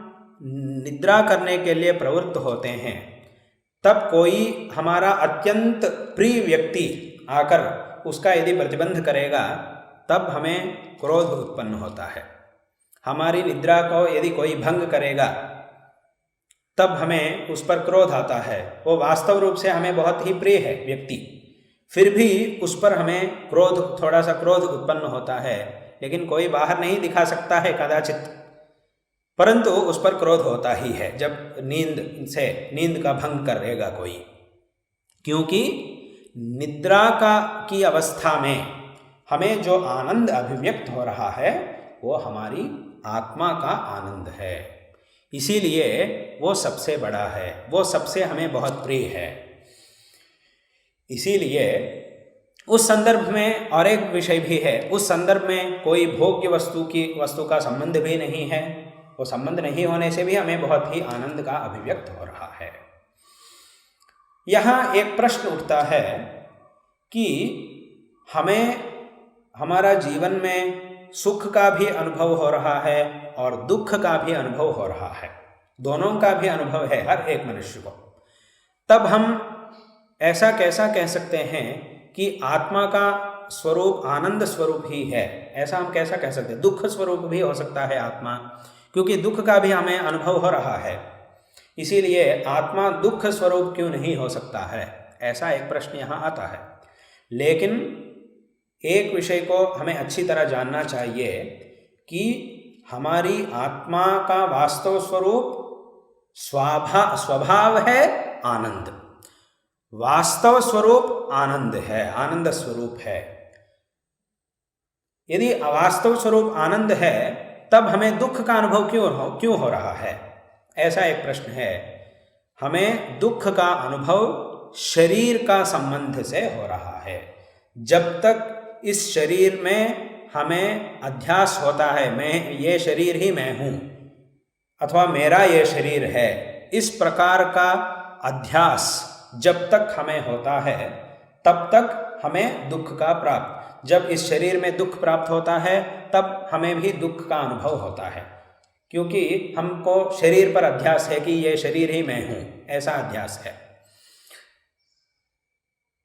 निद्रा करने के लिए प्रवृत्त होते हैं, तब कोई हमारा अत्यंत प्रिय व्यक्ति आकर उसका यदि प्रतिबंध करेगा, तब हमें क्रोध उत्पन्न होता है। हमारी निद्रा को यदि कोई भंग करेगा, तब हमें उस पर क्रोध आता है। वो वास्तव रूप से हमें बहुत ही प्रिय है व्यक्ति, फिर भी उस पर हमें क्रोध, थोड़ा सा क्रोध उत्पन्न होता है, लेकिन कोई बाहर नहीं दिखा सकता है कदाचित, परंतु उस पर क्रोध होता ही है जब नींद का भंग करेगा कोई। क्योंकि निद्रा की अवस्था में हमें जो आनंद अभिव्यक्त हो रहा है वो हमारी आत्मा का आनंद है, इसीलिए वो सबसे बड़ा है, वो सबसे हमें बहुत प्रिय है। इसीलिए उस संदर्भ में और एक विषय भी है, उस संदर्भ में कोई भोग्य वस्तु का संबंध भी नहीं है, वो संबंध नहीं होने से भी हमें बहुत ही आनंद का अभिव्यक्त हो रहा है। यहाँ एक प्रश्न उठता है कि हमें हमारा जीवन में सुख का भी अनुभव हो रहा है और दुख का भी अनुभव हो रहा है, दोनों का भी अनुभव है हर एक मनुष्य को। तब हम ऐसा कैसा कह सकते हैं कि आत्मा का स्वरूप आनंद स्वरूप ही है? ऐसा हम कैसा कह सकते हैं? दुख स्वरूप भी हो सकता है आत्मा, क्योंकि दुख का भी हमें अनुभव हो रहा है, इसीलिए आत्मा दुख स्वरूप क्यों नहीं हो सकता है? ऐसा एक प्रश्न यहाँ आता है। लेकिन एक विषय को हमें अच्छी तरह जानना चाहिए कि हमारी आत्मा का वास्तव स्वरूप स्वभाव है आनंद, वास्तव स्वरूप आनंद है, आनंद स्वरूप है। यदि अवास्तव स्वरूप आनंद है तब हमें दुख का अनुभव क्यों हो रहा है? ऐसा एक प्रश्न है। हमें दुख का अनुभव शरीर का संबंध से हो रहा है। जब तक इस शरीर में हमें अध्यास होता है, मैं ये शरीर ही मैं हूँ अथवा मेरा ये शरीर है, इस प्रकार का अध्यास जब तक हमें होता है तब तक हमें दुख का प्राप्त, जब इस शरीर में दुख प्राप्त होता है तब हमें भी दुख का अनुभव होता है, क्योंकि हमको शरीर पर अध्यास है कि ये शरीर ही मैं हूँ, ऐसा अध्यास है।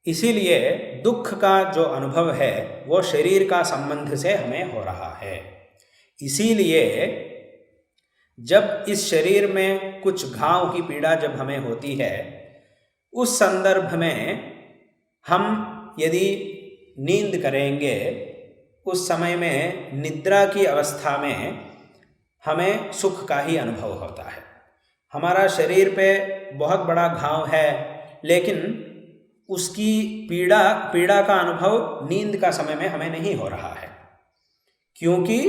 इसीलिए दुख का जो अनुभव है वो शरीर का संबंध से हमें हो रहा है। इसीलिए जब इस शरीर में कुछ घाव की पीड़ा जब हमें होती है, उस संदर्भ में हम यदि नींद करेंगे, उस समय में निद्रा की अवस्था में हमें सुख का ही अनुभव होता है। हमारा शरीर पे बहुत बड़ा घाव है, लेकिन उसकी पीड़ा का अनुभव नींद का समय में हमें नहीं हो रहा है, क्योंकि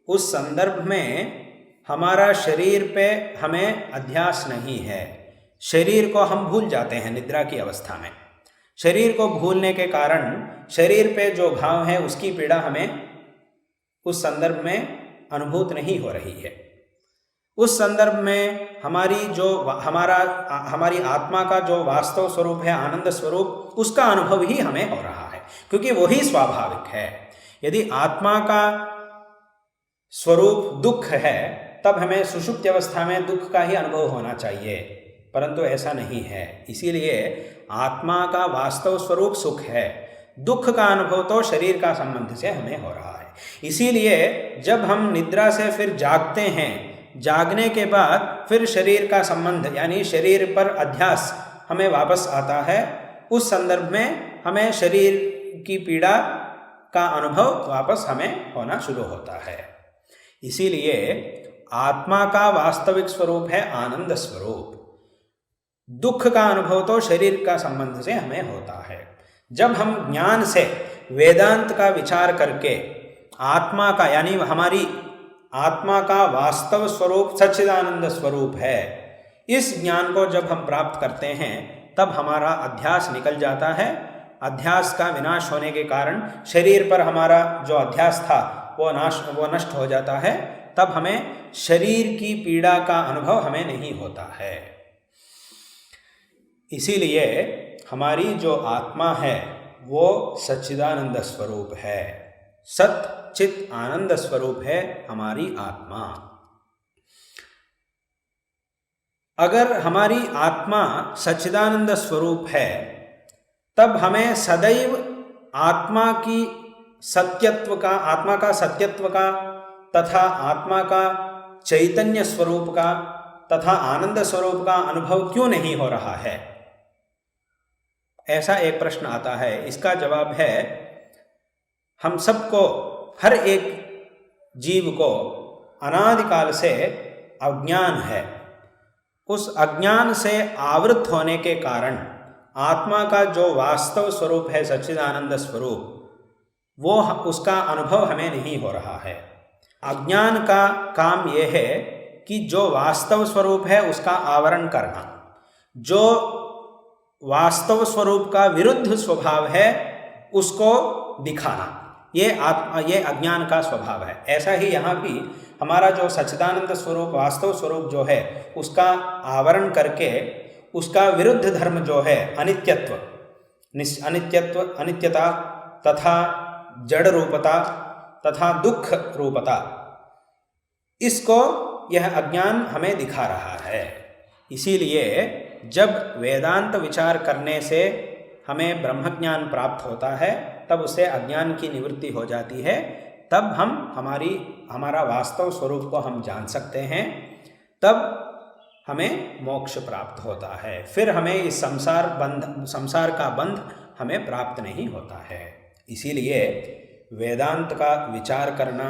उस संदर्भ में हमारा शरीर पे हमें अध्यास नहीं है। शरीर को हम भूल जाते हैं निद्रा की अवस्था में। शरीर को भूलने के कारण शरीर पे जो घाव है उसकी पीड़ा हमें उस संदर्भ में अनुभूत नहीं हो रही है। उस संदर्भ में हमारी आत्मा का जो वास्तव स्वरूप है आनंद स्वरूप, उसका अनुभव ही हमें हो रहा है, क्योंकि वही स्वाभाविक है। यदि आत्मा का स्वरूप दुख है तब हमें सुषुप्ति अवस्था में दुख का ही अनुभव होना चाहिए, परंतु ऐसा नहीं है। इसीलिए आत्मा का वास्तव स्वरूप सुख है, दुख का अनुभव तो शरीर का संबंध से हमें हो रहा है। इसीलिए जब हम निद्रा से फिर जागते हैं, जागने के बाद फिर शरीर का संबंध यानी शरीर पर अध्यास हमें वापस आता है, उस संदर्भ में हमें शरीर की पीड़ा का अनुभव वापस हमें होना शुरू होता है। इसीलिए आत्मा का वास्तविक स्वरूप है आनंद स्वरूप। दुख का अनुभव तो शरीर का संबंध से हमें होता है। जब हम ज्ञान से वेदांत का विचार करके आत्मा का यानी हमारी आत्मा का वास्तव स्वरूप सच्चिदानंद स्वरूप है, इस ज्ञान को जब हम प्राप्त करते हैं तब हमारा अध्यास निकल जाता है। अध्यास का विनाश होने के कारण शरीर पर हमारा जो अध्यास था वो नष्ट हो जाता है। तब हमें शरीर की पीड़ा का अनुभव हमें नहीं होता है। इसीलिए हमारी जो आत्मा है वो सच्चिदानंद स्वरूप है, सत चित आनंद स्वरूप है हमारी आत्मा। अगर हमारी आत्मा सच्चिदानंद स्वरूप है तब हमें सदैव आत्मा का सत्यत्व का तथा आत्मा का चैतन्य स्वरूप का तथा आनंद स्वरूप का अनुभव क्यों नहीं हो रहा है? ऐसा एक प्रश्न आता है। इसका जवाब है, हम सबको, हर एक जीव को अनादिकाल से अज्ञान है। उस अज्ञान से आवृत होने के कारण आत्मा का जो वास्तव स्वरूप है, सच्चिदानंद स्वरूप, वो उसका अनुभव हमें नहीं हो रहा है। अज्ञान का काम यह है कि जो वास्तव स्वरूप है उसका आवरण करना, जो वास्तव स्वरूप का विरुद्ध स्वभाव है उसको दिखाना, ये अज्ञान का स्वभाव है। ऐसा ही यहाँ भी हमारा जो सच्चिदानंद स्वरूप, वास्तव स्वरूप जो है, उसका आवरण करके उसका विरुद्ध धर्म जो है अनित्यत्व, अनित्यता तथा जड़ रूपता तथा दुख रूपता, इसको यह अज्ञान हमें दिखा रहा है। इसीलिए जब वेदांत विचार करने से हमें ब्रह्मज्ञान प्राप्त होता है, तब उससे अज्ञान की निवृत्ति हो जाती है। तब हम हमारा वास्तव स्वरूप को हम जान सकते हैं, तब हमें मोक्ष प्राप्त होता है। फिर हमें इस संसार का बंध हमें प्राप्त नहीं होता है। इसीलिए वेदांत का विचार करना,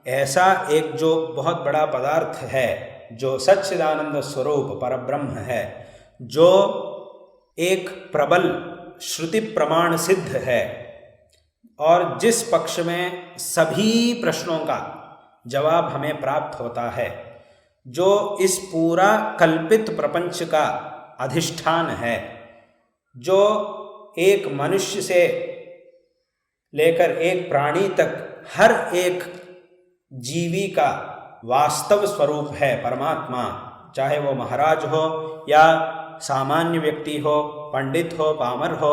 ऐसा एक जो बहुत बड़ा पदार्थ है, जो सच्चिदानंद स्वरूप परब्रह्म है, जो एक प्रबल श्रुति प्रमाण सिद्ध है और जिस पक्ष में सभी प्रश्नों का जवाब हमें प्राप्त होता है, जो इस पूरा कल्पित प्रपंच का अधिष्ठान है, जो एक मनुष्य से लेकर एक प्राणी तक हर एक जीवी का वास्तव स्वरूप है परमात्मा। चाहे वो महाराज हो या सामान्य व्यक्ति हो, पंडित हो, पामर हो,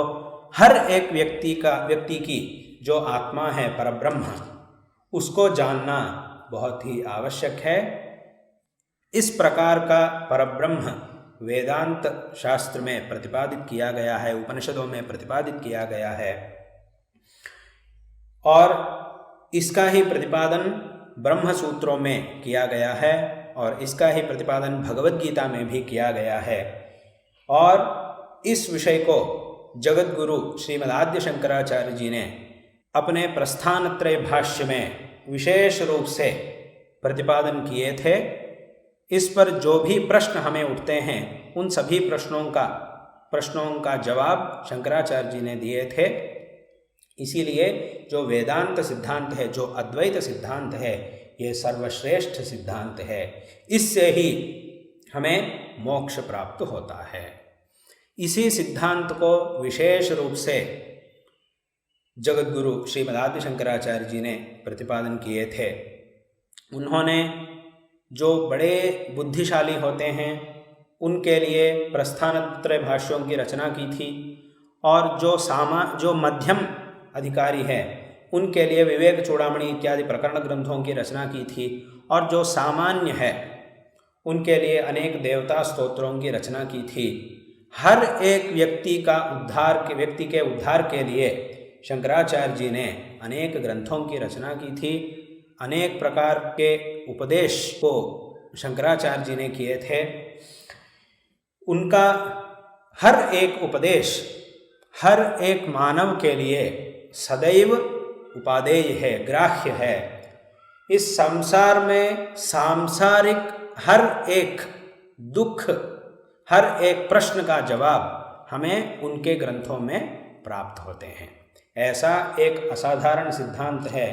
हर एक व्यक्ति की जो आत्मा है परब्रह्म, उसको जानना बहुत ही आवश्यक है। इस प्रकार का परब्रह्म वेदांत शास्त्र में प्रतिपादित किया गया है, उपनिषदों में प्रतिपादित किया गया है, और इसका ही प्रतिपादन ब्रह्म सूत्रों में किया गया है, और इसका ही प्रतिपादन भगवद गीता में भी किया गया है। और इस विषय को जगत गुरु श्रीमद् आद्य शंकराचार्य जी ने अपने प्रस्थानत्रय भाष्य में विशेष रूप से प्रतिपादन किए थे। इस पर जो भी प्रश्न हमें उठते हैं, उन सभी प्रश्नों का जवाब शंकराचार्य जी ने दिए थे। इसीलिए जो वेदांत सिद्धांत है, जो अद्वैत सिद्धांत है, ये सर्वश्रेष्ठ सिद्धांत है। इससे ही हमें मोक्ष प्राप्त होता है। इसी सिद्धांत को विशेष रूप से जगत गुरु श्रीमद् आद्य शंकराचार्य जी ने प्रतिपादन किए थे। उन्होंने जो बड़े बुद्धिशाली होते हैं उनके लिए प्रस्थानत्रय भाष्यों की रचना की थी, और जो मध्यम अधिकारी है उनके लिए विवेक चूड़ामणि इत्यादि प्रकरण ग्रंथों की रचना की थी, और जो सामान्य है उनके लिए अनेक देवता स्तोत्रों की रचना की थी। हर एक व्यक्ति के उद्धार के लिए शंकराचार्य जी ने अनेक ग्रंथों की रचना की थी। अनेक प्रकार के उपदेश को शंकराचार्य जी ने किए थे। उनका हर एक उपदेश हर एक मानव के लिए सदैव उपादेय है, ग्राह्य है। इस संसार में सांसारिक हर एक दुख, हर एक प्रश्न का जवाब हमें उनके ग्रंथों में प्राप्त होते हैं। ऐसा एक असाधारण सिद्धांत है।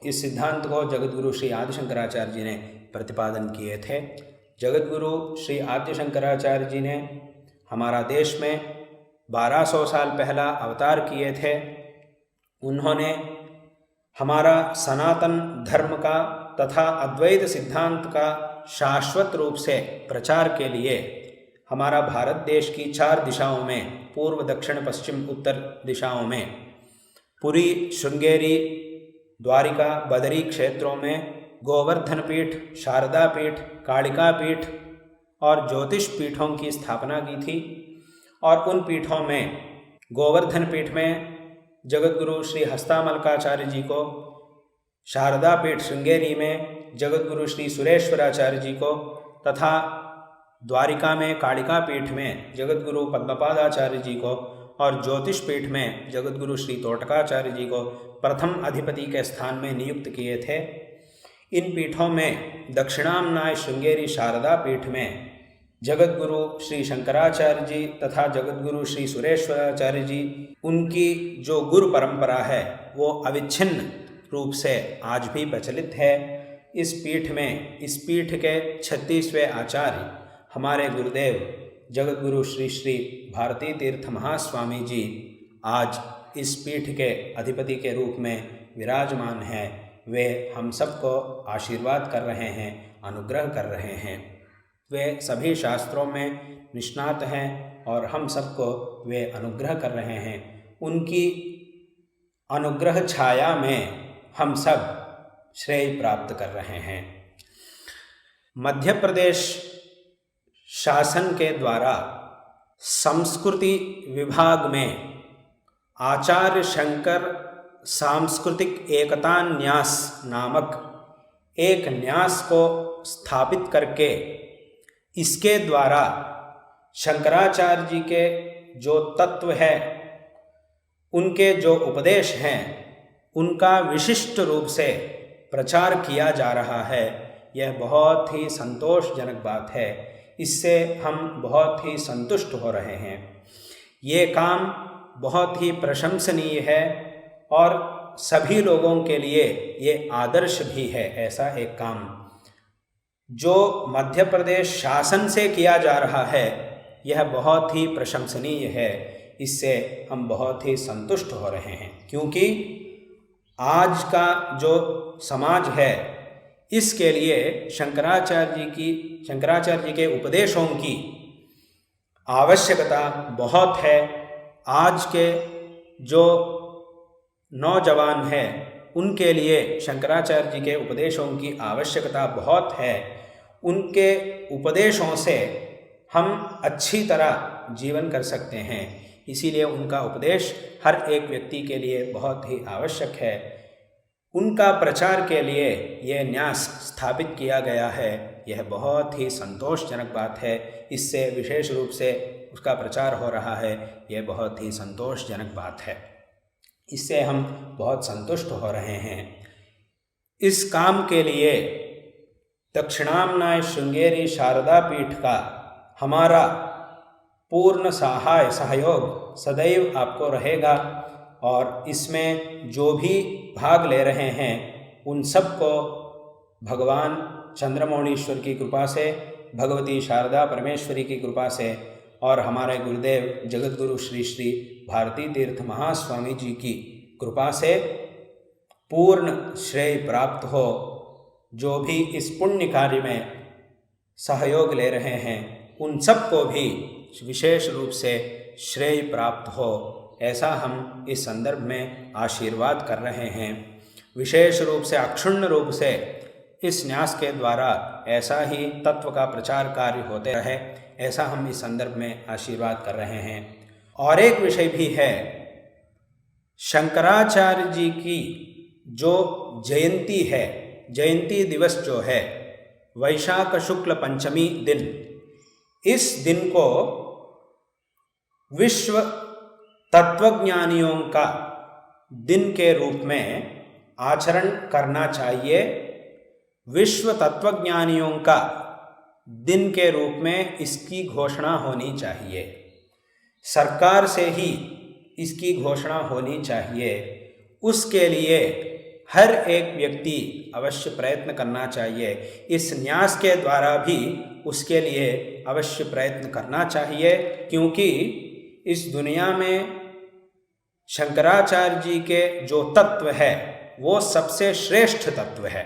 इस सिद्धांत को जगतगुरु श्री आदि शंकराचार्य जी ने प्रतिपादन किए थे। जगतगुरु श्री आदि शंकराचार्य जी ने हमारा देश में 1200 साल पहला अवतार किए थे। उन्होंने हमारा सनातन धर्म का तथा अद्वैत सिद्धांत का शाश्वत रूप से प्रचार के लिए हमारा भारत देश की 4 दिशाओं में, पूर्व, दक्षिण, पश्चिम, उत्तर दिशाओं में, पुरी, श्रृंगेरी, द्वारिका, बदरी क्षेत्रों में गोवर्धन पीठ, शारदा पीठ, कालिका पीठ और ज्योतिष पीठों की स्थापना की थी। और उन पीठों में गोवर्धन पीठ में जगतगुरु श्री हस्तामलकाचार्य जी को, शारदा पीठ श्रृंगेरी में जगतगुरु श्री सुरेश्वराचार्य जी को, तथा द्वारिका में कालिका पीठ में जगतगुरु पद्मपादाचार्य जी को, और ज्योतिष पीठ में जगतगुरु श्री तोटकाचार्य जी को प्रथम अधिपति के स्थान में नियुक्त किए थे। इन पीठों में दक्षिणामनाय श्रृंगेरी शारदा पीठ में जगतगुरु श्री शंकराचार्य जी तथा जगतगुरु श्री सुरेश्वराचार्य जी, उनकी जो गुरु परंपरा है वो अविच्छिन्न रूप से आज भी प्रचलित है। इस पीठ के 36वें आचार्य हमारे गुरुदेव जगतगुरु श्री श्री भारती तीर्थ महास्वामी जी आज इस पीठ के अधिपति के रूप में विराजमान हैं। वे हम सबको आशीर्वाद कर रहे हैं, अनुग्रह कर रहे हैं। वे सभी शास्त्रों में निष्णात हैं और हम सबको वे अनुग्रह कर रहे हैं। उनकी अनुग्रह छाया में हम सब श्रेय प्राप्त कर रहे हैं। मध्य प्रदेश शासन के द्वारा संस्कृति विभाग में आचार्य शंकर सांस्कृतिक एकता न्यास नामक एक न्यास को स्थापित करके इसके द्वारा शंकराचार्य जी के जो तत्व है, उनके जो उपदेश हैं, उनका विशिष्ट रूप से प्रचार किया जा रहा है। यह बहुत ही संतोषजनक बात है। इससे हम बहुत ही संतुष्ट हो रहे हैं। ये काम बहुत ही प्रशंसनीय है और सभी लोगों के लिए ये आदर्श भी है। ऐसा एक काम जो मध्य प्रदेश शासन से किया जा रहा है, यह बहुत ही प्रशंसनीय है। इससे हम बहुत ही संतुष्ट हो रहे हैं, क्योंकि आज का जो समाज है, इसके लिए शंकराचार्य जी के उपदेशों की आवश्यकता बहुत है। आज के जो नौजवान हैं, उनके लिए शंकराचार्य जी के उपदेशों की आवश्यकता बहुत है। उनके उपदेशों से हम अच्छी तरह जीवन कर सकते हैं। इसीलिए उनका उपदेश हर एक व्यक्ति के लिए बहुत ही आवश्यक है। उनका प्रचार के लिए यह न्यास स्थापित किया गया है। यह बहुत ही संतोषजनक बात है। इससे विशेष रूप से उसका प्रचार हो रहा है, यह बहुत ही संतोषजनक बात है। इससे हम बहुत संतुष्ट हो रहे हैं। इस काम के लिए दक्षिणामनाय श्रृंगेरी शारदा पीठ का हमारा पूर्ण सहयोग सदैव आपको रहेगा और इसमें जो भी भाग ले रहे हैं, उन सबको भगवान चंद्रमौळीश्वर की कृपा से, भगवती शारदा परमेश्वरी की कृपा से और हमारे गुरुदेव जगतगुरु श्री श्री भारती तीर्थ महास्वामी जी की कृपा से पूर्ण श्रेय प्राप्त हो। जो भी इस पुण्य कार्य में सहयोग ले रहे हैं, उन सबको भी विशेष रूप से श्रेय प्राप्त हो, ऐसा हम इस संदर्भ में आशीर्वाद कर रहे हैं। विशेष रूप से अक्षुण्ण रूप से इस न्यास के द्वारा ऐसा ही तत्व का प्रचार कार्य होते रहे, ऐसा हम इस संदर्भ में आशीर्वाद कर रहे हैं। और एक विषय भी है, शंकराचार्य जी की जो जयंती है, जयंती दिवस जो है वैशाख शुक्ल पंचमी दिन, इस दिन को विश्व तत्वज्ञानियों का दिन के रूप में आचरण करना चाहिए। विश्व तत्वज्ञानियों का दिन के रूप में इसकी घोषणा होनी चाहिए। सरकार से ही इसकी घोषणा होनी चाहिए। उसके लिए हर एक व्यक्ति अवश्य प्रयत्न करना चाहिए। इस न्यास के द्वारा भी उसके लिए अवश्य प्रयत्न करना चाहिए, क्योंकि इस दुनिया में शंकराचार्य जी के जो तत्व है वो सबसे श्रेष्ठ तत्व है।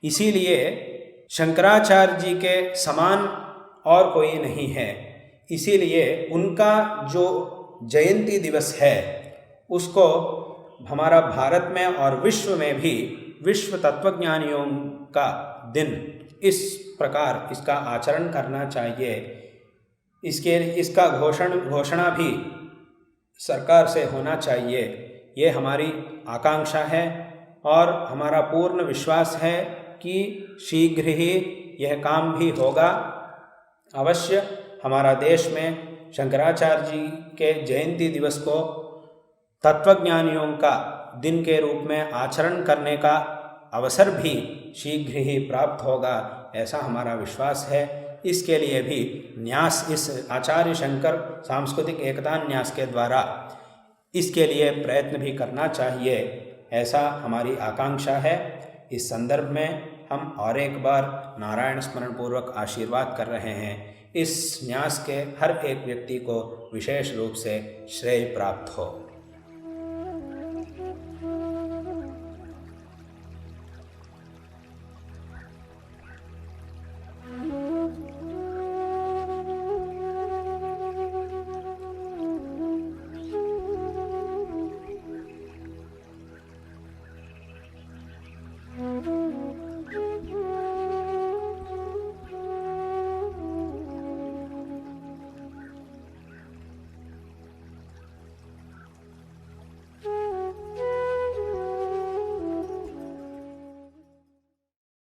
इसीलिए शंकराचार्य जी के समान और कोई नहीं है। इसीलिए उनका जो जयंती दिवस है, उसको हमारा भारत में और विश्व में भी विश्व तत्वज्ञानियों का दिन इस प्रकार इसका आचरण करना चाहिए। इसका घोषणा भी सरकार से होना चाहिए। ये हमारी आकांक्षा है और हमारा पूर्ण विश्वास है कि शीघ्र ही यह काम भी होगा। अवश्य हमारा देश में शंकराचार्य जी के जयंती दिवस को तत्वज्ञानियों का दिन के रूप में आचरण करने का अवसर भी शीघ्र ही प्राप्त होगा, ऐसा हमारा विश्वास है। इसके लिए भी न्यास, इस आचार्य शंकर सांस्कृतिक एकता न्यास के द्वारा इसके लिए प्रयत्न भी करना चाहिए, ऐसा हमारी आकांक्षा है। इस संदर्भ में हम और एक बार नारायण स्मरण पूर्वक आशीर्वाद कर रहे हैं। इस न्यास के हर एक व्यक्ति को विशेष रूप से श्रेय प्राप्त हो। Mm-hmm.